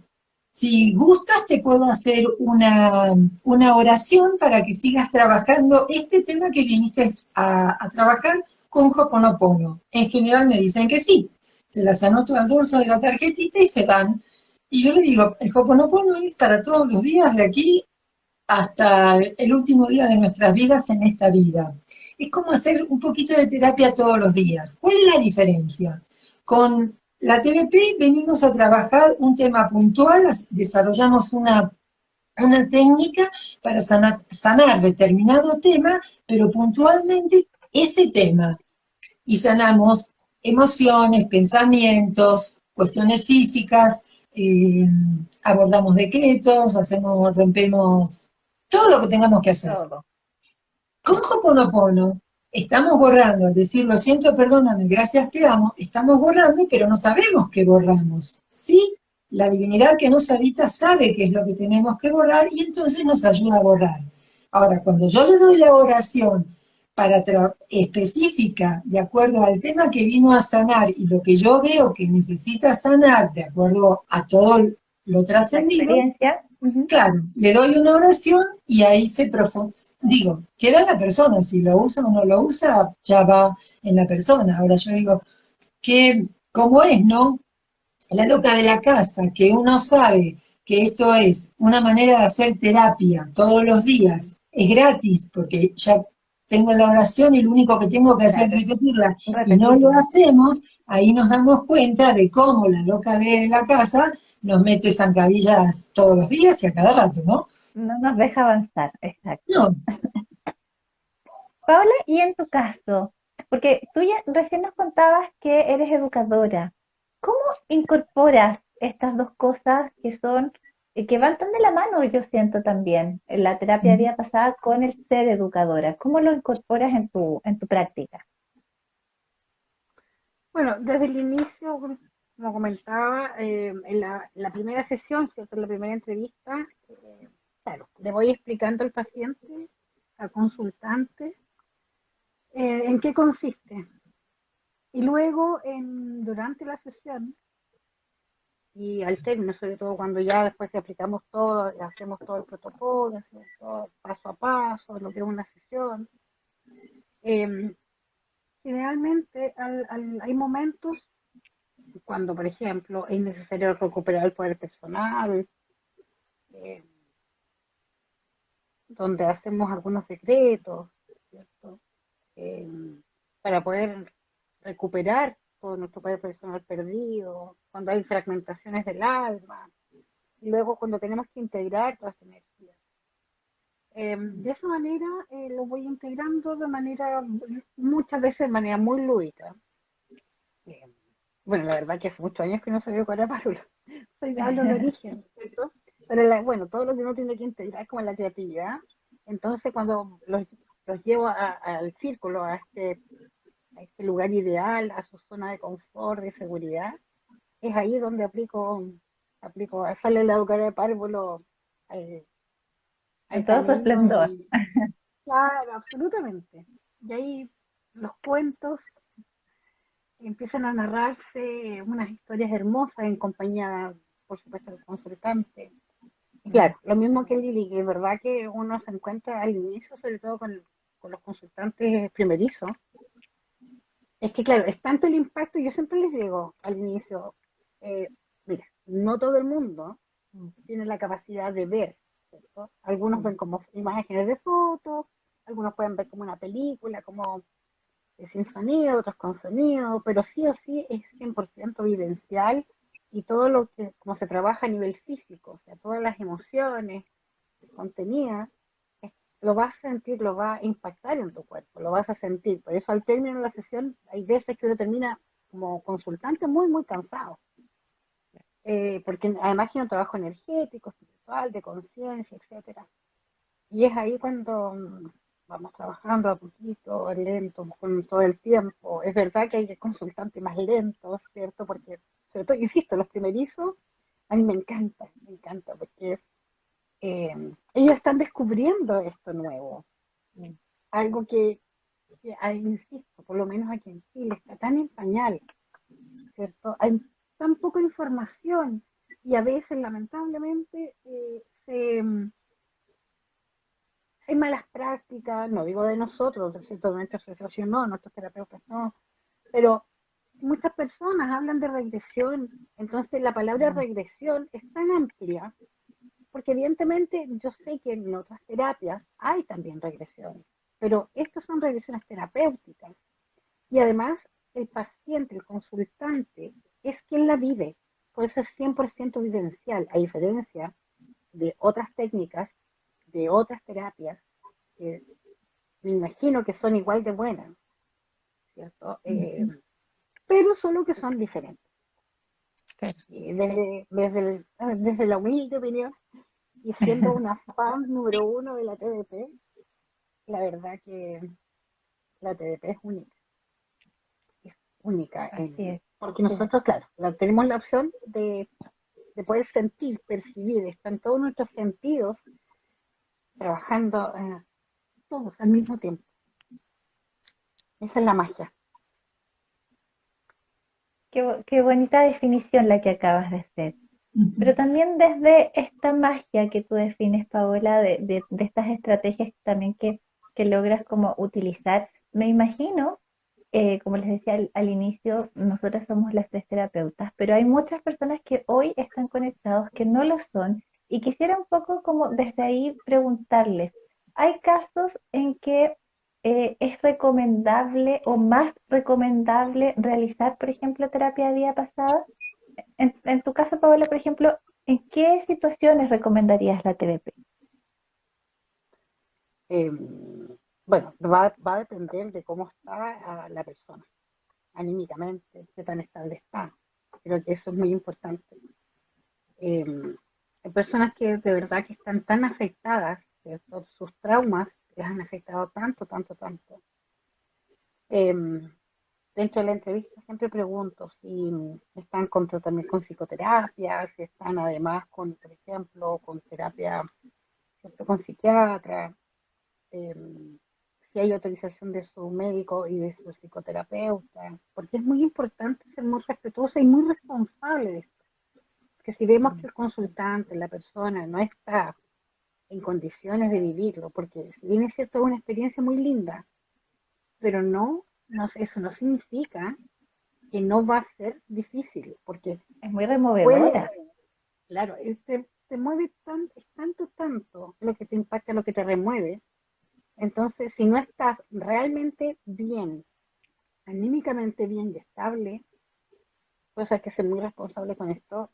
si gustas, te puedo hacer una oración para que sigas trabajando este tema que viniste a trabajar con Hoponopono. En general me dicen que sí. Se las anoto al dorso de la tarjetita y se van. Y yo le digo, el Hoponopono es para todos los días de aquí hasta el último día de nuestras vidas en esta vida. Es como hacer un poquito de terapia todos los días. ¿Cuál es la diferencia? Con la TBP venimos a trabajar un tema puntual, desarrollamos una técnica para sanar determinado tema, pero puntualmente ese tema. Y sanamos emociones, pensamientos, cuestiones físicas, eh, abordamos decretos, rompemos todo lo que tengamos que hacer. Todo. Con Hoponopono estamos borrando, al decir lo siento, perdóname, gracias, te amo, estamos borrando, pero no sabemos qué borramos. ¿Sí? La divinidad que nos habita sabe qué es lo que tenemos que borrar y entonces nos ayuda a borrar. Ahora, cuando yo le doy la oración específica, de acuerdo al tema que vino a sanar y lo que yo veo que necesita sanar, de acuerdo a todo lo La trascendido, experiencia. Ujú. claro, le doy una oración y ahí se profundiza. Digo, queda en la persona, si lo usa o no lo usa, ya va en la persona. Ahora yo digo, que como es, ¿no? La loca de la casa, que uno sabe que esto es una manera de hacer terapia todos los días, es gratis, porque ya tengo la oración y lo único que tengo que hacer Claro, es repetirla, y no lo repetirla. hacemos, ahí nos damos cuenta de cómo la loca de la casa nos mete zancadillas todos los días y a cada rato, ¿no? No nos deja avanzar, exacto. No, Paula, y en tu caso, porque tú ya recién nos contabas que eres educadora, ¿cómo incorporas estas dos cosas que son, que van tan de la mano, yo siento también, en la terapia día pasada con el ser educadora? ¿Cómo lo incorporas en tu práctica? Bueno, desde el inicio, como comentaba, en la primera sesión, ¿cierto? En la primera entrevista, claro, le voy explicando al paciente, al consultante, en qué consiste. Y luego, durante la sesión y al término, sobre todo cuando ya después que aplicamos todo, hacemos todo el protocolo, hacemos todo paso a paso, lo que es una sesión, eh, generalmente hay momentos cuando, por ejemplo, es necesario recuperar el poder personal, eh, donde hacemos algunos decretos, ¿cierto? Eh, para poder recuperar todo nuestro poder personal perdido, cuando hay fragmentaciones del alma, y luego cuando tenemos que integrar toda esta energía. De esa manera lo voy integrando de manera, muchas veces de manera muy lúdica. Eh, bueno, la verdad que hace muchos años que no soy de Párvulo, soy de hablo de origen, ¿cierto? Pero bueno, todo lo que uno tiene que integrar como la creatividad, entonces cuando los llevo al círculo, a este lugar ideal, a su zona de confort, de seguridad, es ahí donde sale la educadora de párvulo al, al En todo su camino esplendor. y, claro, absolutamente. Y ahí los cuentos empiezan a narrarse unas historias hermosas en compañía, por supuesto, del consultante. Y claro, lo mismo que Lili, que es verdad que uno se encuentra al inicio, sobre todo con los consultantes primerizos, es que claro, es tanto el impacto, yo siempre les digo al inicio, mira, no todo el mundo tiene la capacidad de ver, ¿cierto? Algunos ven como imágenes de fotos, algunos pueden ver como una película, como sin sonido, otros con sonido, pero sí o sí es 100% vivencial y todo lo que, como se trabaja a nivel físico, o sea, todas las emociones contenidas, lo vas a sentir, lo va a impactar en tu cuerpo, lo vas a sentir. Por eso al término de la sesión hay veces que uno termina como consultante muy, muy cansado. Porque además tiene un trabajo energético, espiritual, de conciencia, etcétera. Y es ahí cuando vamos trabajando a poquito, lento, con todo el tiempo. Es verdad que hay consultantes más lentos, ¿cierto? Porque, sobre todo, insisto, los primerizos, a mí me encanta, porque ellos están descubriendo esto nuevo. Algo insisto, por lo menos aquí en Chile, está tan en pañal, ¿cierto? Hay tan poca información y a veces, lamentablemente, hay malas prácticas, no digo de nosotros, de nuestra asociación no, nuestros terapeutas no, pero muchas personas hablan de regresión, entonces la palabra regresión es tan amplia, porque evidentemente yo sé que en otras terapias hay también regresiones, pero estas son regresiones terapéuticas y además el paciente, el consultante, es quien la vive, por eso es 100% vivencial, a diferencia de otras técnicas, de otras terapias, que me imagino que son igual de buenas, ¿cierto? Pero solo que son diferentes. Desde la humilde opinión, y siendo una fan número uno de la TDP, la verdad que la TDP es única, porque nosotros, claro, tenemos la opción de poder sentir, percibir, están todos nuestros sentidos trabajando todos al mismo tiempo. Esa es la magia. Qué bonita definición la que acabas de hacer. Pero también desde esta magia que tú defines, Paola, de estas estrategias también que logras como utilizar, me imagino, como les decía al inicio, nosotras somos las tres terapeutas, pero hay muchas personas que hoy están conectados que no lo son y quisiera un poco como desde ahí preguntarles, ¿hay casos en que es recomendable o más recomendable realizar, por ejemplo, terapia de vida pasada? En tu caso, Paola, por ejemplo, ¿en qué situaciones recomendarías la TBP? Eh, bueno, va a depender de cómo está la persona, anímicamente, qué tan estable está. Creo que eso es muy importante. Eh, Hay personas que de verdad que están tan afectadas, ¿cierto? Sus traumas les han afectado tanto, tanto, tanto. Eh, Dentro de la entrevista siempre pregunto si están también con psicoterapia, si están además con, por ejemplo, con terapia, ¿cierto? Con psiquiatra, eh, si hay autorización de su médico y de su psicoterapeuta, porque es muy importante ser muy respetuosa y muy responsable de esto. Que si vemos que el consultante, la persona, no está en condiciones de vivirlo, porque si bien es cierto, es una experiencia muy linda, pero eso no significa que no va a ser difícil, porque Es muy puede, removedora. claro, te mueve es tanto, tanto lo que te impacta, lo que te remueve. Entonces, si no estás realmente bien, anímicamente bien y estable, pues hay que ser muy responsable con esto.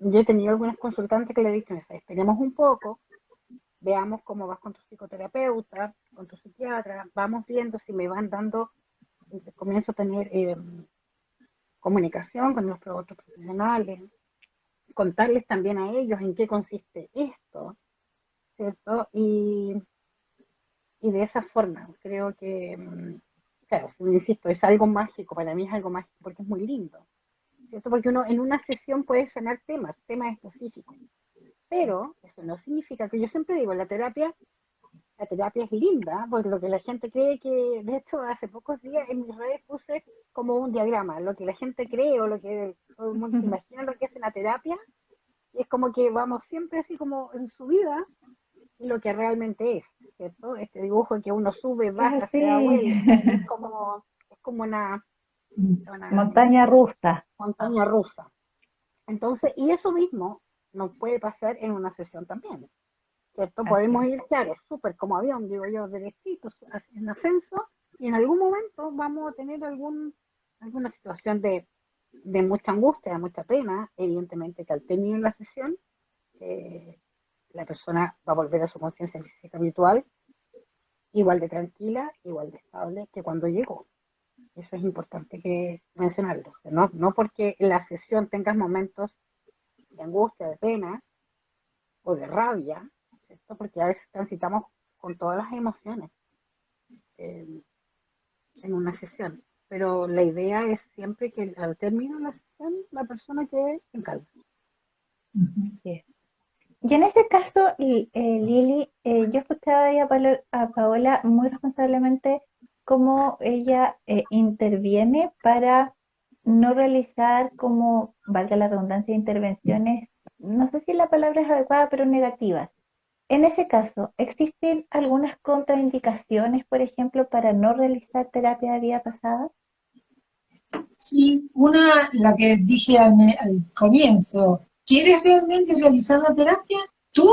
Yo he tenido algunas consultantes que le he dicho, esperemos un poco, veamos cómo vas con tu psicoterapeuta, con tu psiquiatra, vamos viendo si me van dando, comienzo a tener comunicación con los otros profesionales, contarles también a ellos en qué consiste esto, ¿cierto? Y de esa forma, creo que, claro, insisto, es algo mágico, para mí es algo mágico porque es muy lindo, ¿cierto? Porque uno en una sesión puede sanar temas específicos, pero eso no significa que yo siempre digo, la terapia es linda, porque lo que la gente cree que, de hecho, hace pocos días en mis redes puse como un diagrama, lo que la gente cree o lo que todo el mundo se imagina lo que es una terapia, y es como que vamos siempre así como en su vida lo que realmente es, ¿cierto? Este dibujo en que uno sube, Es baja, se da así, vuelta, es como una montaña rusa. montaña rusa. Entonces, y eso mismo nos puede pasar en una sesión también, ¿cierto? Así Podemos es. ir, claro, súper como avión, digo yo, derechitos, en ascenso, y en algún momento vamos a tener alguna situación de mucha angustia, de mucha pena, evidentemente que al término de la sesión, eh, la persona va a volver a su conciencia física habitual, igual de tranquila, igual de estable que cuando llegó. Eso es importante que mencionarlo. No porque en la sesión tengas momentos de angustia, de pena o de rabia, ¿cierto? Porque a veces transitamos con todas las emociones eh, en una sesión. Pero la idea es siempre que al término de la sesión la persona quede en calma. Sí. Y en ese caso, Lili, yo escuchaba ahí a Paola muy responsablemente cómo ella interviene para no realizar como, valga la redundancia, intervenciones, no sé si la palabra es adecuada, pero negativas. En ese caso, ¿existen algunas contraindicaciones, por ejemplo, para no realizar terapia de vida pasada? Sí, una, la que dije al comienzo, ¿quieres realmente realizar la terapia? ¿Tú?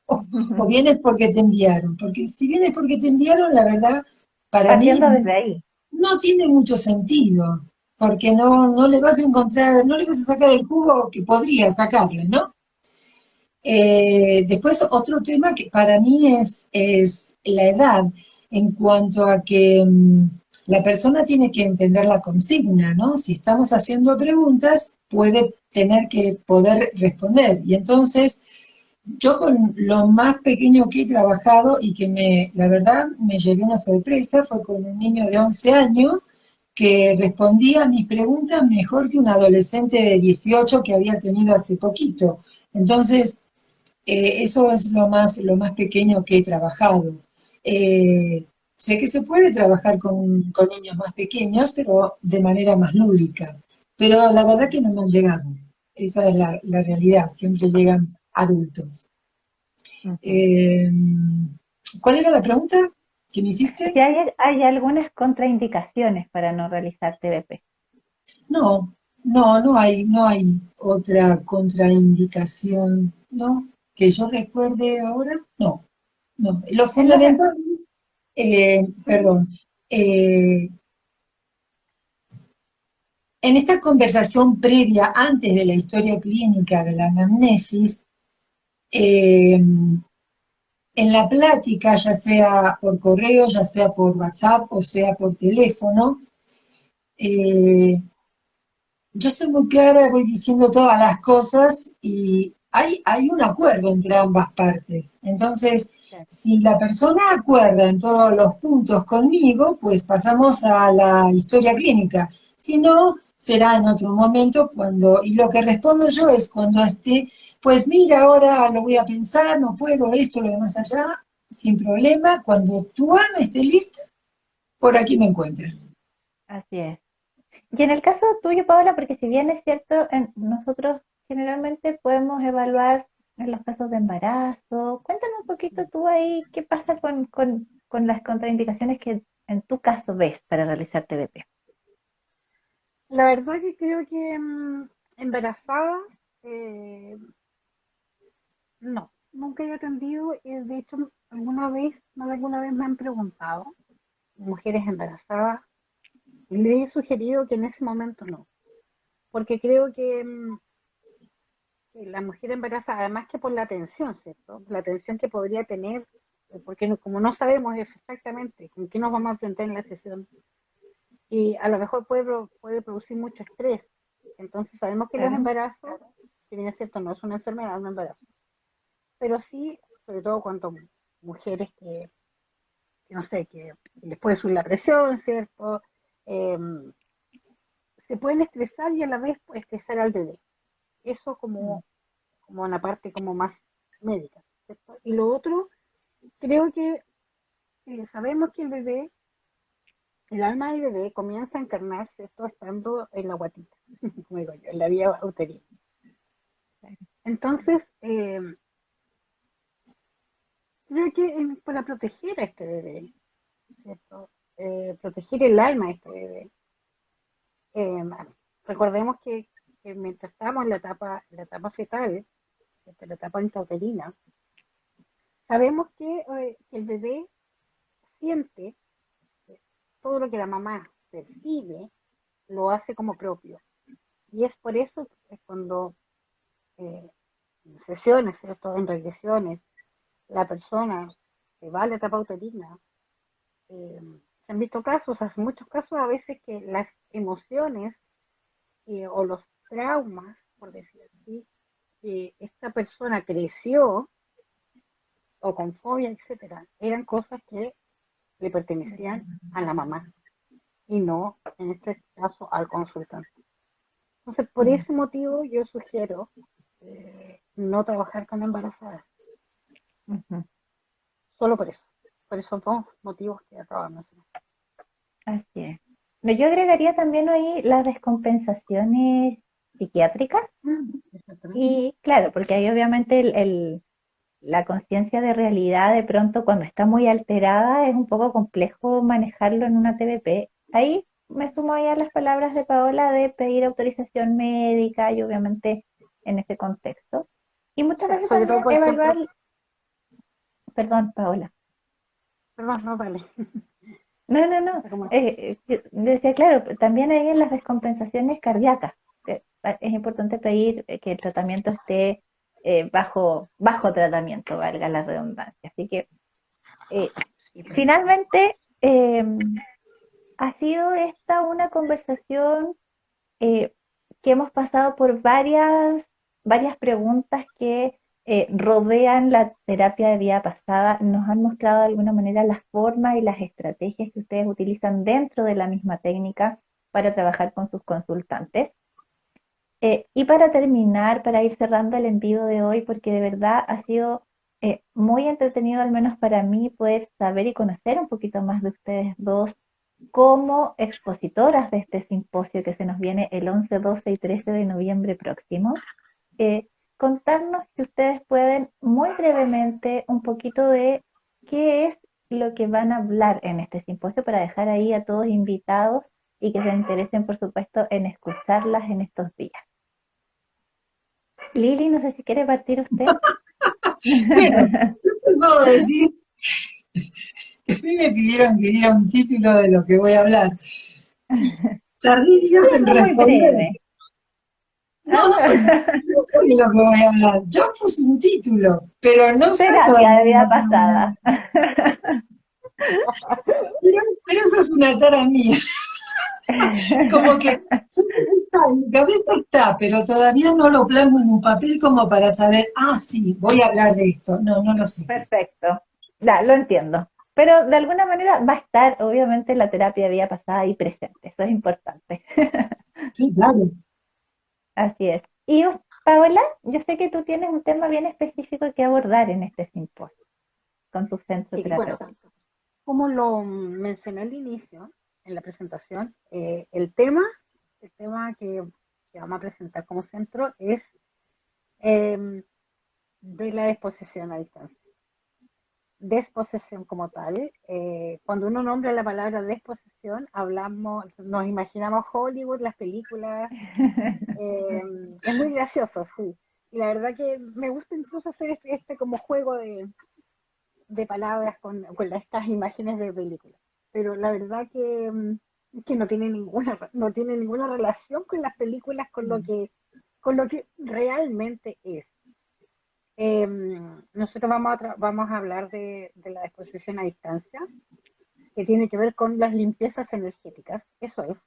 ¿O vienes porque te enviaron? Porque si vienes porque te enviaron, la verdad, para mí Partiendo desde ahí. no tiene mucho sentido, porque no le vas a encontrar, no le vas a sacar el jugo que podría sacarle, ¿no? Después, otro tema que para mí es la edad, en cuanto a que la persona tiene que entender la consigna, ¿no? Si estamos haciendo preguntas, puede tener que poder responder. Y entonces, yo con lo más pequeño que he trabajado y que la verdad, me llevé una sorpresa, fue con un niño de 11 años que respondía a mis preguntas mejor que un adolescente de 18 que había tenido hace poquito. Entonces, eso es lo más pequeño que he trabajado. Sé que se puede trabajar con niños más pequeños, pero de manera más lúdica. Pero la verdad que no me han llegado. Esa es la realidad. Siempre llegan adultos. Ujú. Eh, ¿Cuál era la pregunta que me hiciste? Si hay algunas contraindicaciones para no realizar TDP. No, no hay otra contraindicación, ¿no? Que yo recuerde ahora, no, no. Lo En los, fundamental perdón, eh, en esta conversación previa, antes de la historia clínica de la anamnesis, en la plática, ya sea por correo, ya sea por WhatsApp o sea por teléfono, eh, yo soy muy clara, voy diciendo todas las cosas y hay un acuerdo entre ambas partes. Entonces, si la persona acuerda en todos los puntos conmigo, pues pasamos a la historia clínica. Si no, será en otro momento cuando, y lo que respondo yo es cuando esté, pues mira, ahora lo voy a pensar, no puedo, esto, lo demás allá, sin problema. Cuando tu alma esté lista, por aquí me encuentras. Así es. Y en el caso tuyo, Paola, porque si bien es cierto, nosotros generalmente podemos evaluar en los casos de embarazo. Cuéntame un poquito tú ahí qué pasa con las contraindicaciones que en tu caso ves para realizar TDP. La verdad que creo que embarazada, eh, no, nunca he atendido. De hecho, más de alguna vez me han preguntado, mujeres embarazadas, y le he sugerido que en ese momento no, porque creo que la mujer embarazada, además que por la atención, ¿cierto? La atención que podría tener, porque como no sabemos exactamente con qué nos vamos a enfrentar en la sesión, y a lo mejor puede producir mucho estrés. Entonces sabemos que los Claro. embarazos, si bien es cierto, no es una enfermedad, es un embarazo, pero sí, sobre todo cuando mujeres que no sé, que les puede subir la presión, ¿cierto? Eh, Se pueden estresar y a la vez estresar al bebé. Eso Mm. como una parte como más médica, ¿cierto? Y lo otro, creo que sabemos que el alma del bebé comienza a encarnarse, esto estando en la guatita, como digo yo, en la vía uterina. Entonces, creo que para proteger a este bebé, ¿cierto? Proteger el alma de este bebé. Eh, Recordemos que mientras estamos en la etapa fetal, en la etapa intrauterina, sabemos que el bebé siente todo lo que la mamá percibe, lo hace como propio. Y es por eso que cuando eh, sesiones, ¿cierto? En regresiones, la persona que va a la terapeuta uterina, se han visto casos, hace muchos casos a veces que las emociones o los traumas, por decir así, que esta persona creció o con fobia, etcétera, eran cosas que le pertenecían a la mamá y no, en este caso, al consultante. Entonces, por ese motivo yo sugiero no trabajar con embarazadas, Ujú. solo por esos dos motivos que acabo de mencionar. Así es. No, yo agregaría también ahí las descompensaciones psiquiátricas Exactamente. y claro, porque ahí obviamente la conciencia de realidad de pronto cuando está muy alterada es un poco complejo manejarlo en una TBP. Ahí me sumo ahí a las palabras de Paola de pedir autorización médica y obviamente en ese contexto. Y muchas veces Sobre todo, también por evaluar, ejemplo, perdón, Paola. perdón, no, dale. No, no, no. Decía, claro, también hay en las descompensaciones cardíacas. Es importante pedir que el tratamiento esté bajo tratamiento, valga la redundancia. Así que Sí, perfecto. finalmente ha sido esta una conversación eh, que hemos pasado por varias preguntas que rodean la terapia de vida pasada, nos han mostrado de alguna manera las formas y las estrategias que ustedes utilizan dentro de la misma técnica para trabajar con sus consultantes. Y para terminar, para ir cerrando el envío de hoy, porque de verdad ha sido muy entretenido, al menos para mí, poder saber y conocer un poquito más de ustedes dos como expositoras de este simposio que se nos viene el 11, 12 y 13 de noviembre próximo. Contarnos si ustedes pueden muy brevemente un poquito de qué es lo que van a hablar en este simposio para dejar ahí a todos invitados y que se interesen, por supuesto, en escucharlas en estos días. Lili, no sé si quiere partir usted. Bueno, yo te puedo decir que a mí me pidieron que diera un título de lo que voy a hablar. Tardé días en Siendo muy responder. breve. No, no sé de lo que voy a hablar. Yo puse un título, pero no sé Terapia todavía de de vida lo que voy a pasada. hablar. Pero eso es una tara mía. Como que en mi cabeza está, pero todavía no lo plasmo en un papel como para saber, sí, voy a hablar de esto. No, no lo sé. Perfecto. Ya, lo entiendo. Pero de alguna manera va a estar, obviamente, la terapia de vida pasada ahí presente. Eso es importante. Sí, claro. Así es. Y Paola, yo sé que tú tienes un tema bien específico que abordar en este simposio con tu centro Sí, bueno, terapéutico. como lo mencioné al inicio, en la presentación, el tema que vamos a presentar como centro es eh, de la exposición a distancia. Desposesión como tal, cuando uno nombra la palabra desposesión, hablamos, nos imaginamos Hollywood, las películas, eh, es muy gracioso, sí. Y la verdad que me gusta incluso hacer este como juego de palabras con estas imágenes de películas. Pero la verdad que no tiene ninguna relación con las películas, con lo que realmente es. Nosotros vamos a hablar de la exposición a distancia, que tiene que ver con las limpiezas energéticas, eso es,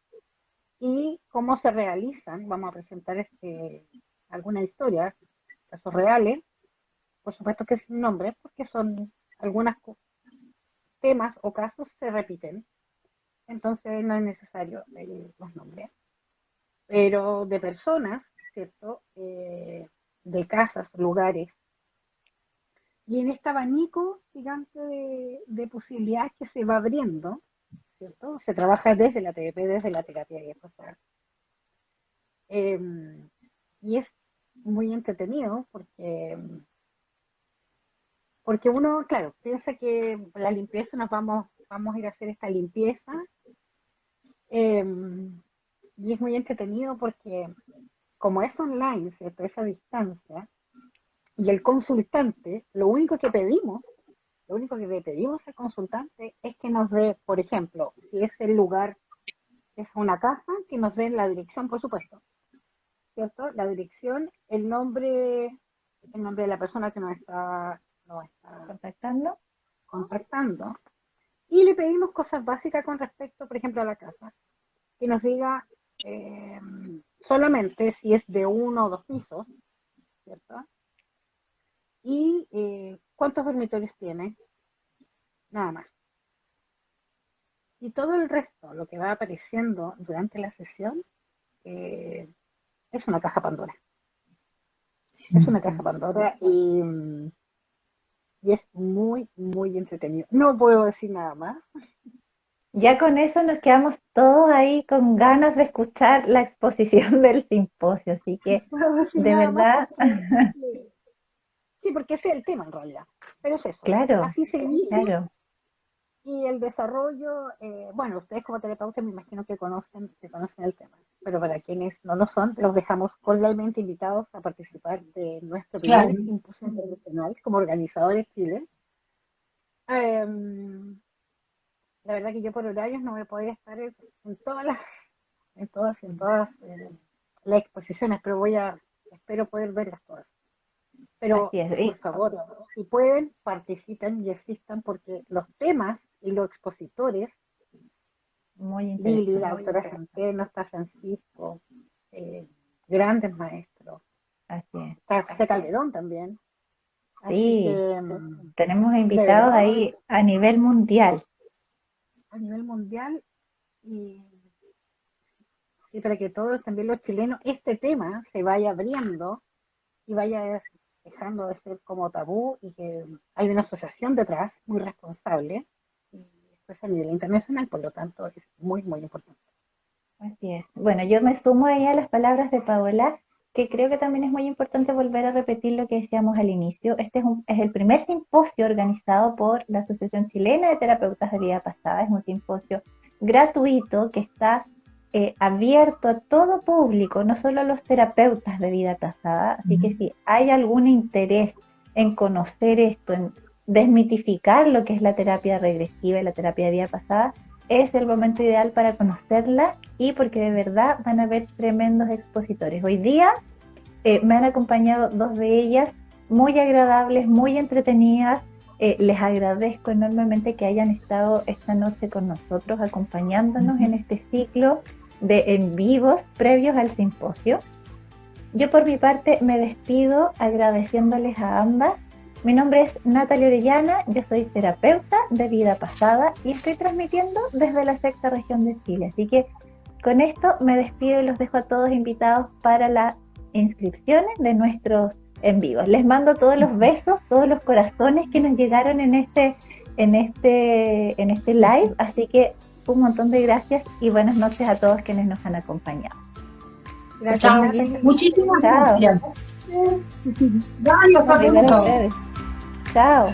y cómo se realizan. Vamos a presentar algunas historias, casos reales, por supuesto que sin nombres, porque son algunos temas o casos se repiten, entonces no es necesario los nombres, pero de personas, ¿cierto? De casas, lugares. Y en este abanico gigante de posibilidades que se va abriendo, ¿cierto? Se trabaja desde la TDP, desde la terapia de pasar. Y es muy entretenido porque uno, claro, piensa que la limpieza vamos a ir a hacer esta limpieza. eh, y es muy entretenido porque como es online, ¿cierto? Esa distancia, y el consultante, lo único que le pedimos al consultante es que nos dé, por ejemplo, si es el lugar, es una casa, que nos den la dirección, por supuesto, ¿cierto? La dirección, el nombre el nombre de la persona que nos está contactando, y le pedimos cosas básicas con respecto, por ejemplo, a la casa. Que nos diga solamente si es de 1 o 2 pisos, ¿cierto? Y cuántos dormitorios tiene, nada más. Y todo el resto, lo que va apareciendo durante la sesión, es una caja Pandora. Es una caja Pandora y es muy, muy entretenido. No puedo decir nada más. Ya con eso nos quedamos todos ahí con ganas de escuchar la exposición del simposio, así que de verdad, sí, porque ese es el tema en realidad, pero es eso, claro, así se inicia. claro. Y el desarrollo, bueno, ustedes como terapeutas me imagino que conocen el tema, pero para quienes no lo son, los dejamos cordialmente invitados a participar de nuestro primer simposio internacional como organizadores Chile. La verdad que yo por horarios no voy a poder estar en todas las exposiciones, pero espero poder verlas todas. Pero por favor, si pueden, participen y asistan porque los temas y los expositores, Lili, la doctora Centeno, está Francisco, grandes maestros. Así es. Está José Calderón también. Sí, tenemos invitados ahí a nivel mundial. A nivel mundial y para que todos, también los chilenos, este tema se vaya abriendo y vaya dejando de ser como tabú y que hay una asociación detrás muy responsable y esto es a nivel internacional, por lo tanto es muy, muy importante. Así es. Bueno, yo me sumo ahí a las palabras de Paola, que creo que también es muy importante volver a repetir lo que decíamos al inicio. Este es el primer simposio organizado por la Asociación Chilena de Terapeutas de Vida Pasada. Es un simposio gratuito que está abierto a todo público, no solo a los terapeutas de vida pasada. Así que si hay algún interés en conocer esto, en desmitificar lo que es la terapia regresiva y la terapia de vida pasada, es el momento ideal para conocerla y porque de verdad van a haber tremendos expositores. Hoy día me han acompañado 2 de ellas, muy agradables, muy entretenidas. Les agradezco enormemente que hayan estado esta noche con nosotros, acompañándonos en este ciclo de en vivos previos al simposio. Yo por mi parte me despido agradeciéndoles a ambas. Mi nombre es Natalia Orellana, yo soy terapeuta de vida pasada y estoy transmitiendo desde la 6ª región de Chile. Así que con esto me despido y los dejo a todos invitados para las inscripciones de nuestros en vivos. Les mando todos los besos, todos los corazones que nos llegaron en este live. Así que un montón de gracias y buenas noches a todos quienes nos han acompañado. Gracias. Muchísimas gracias. Gracias, Chao.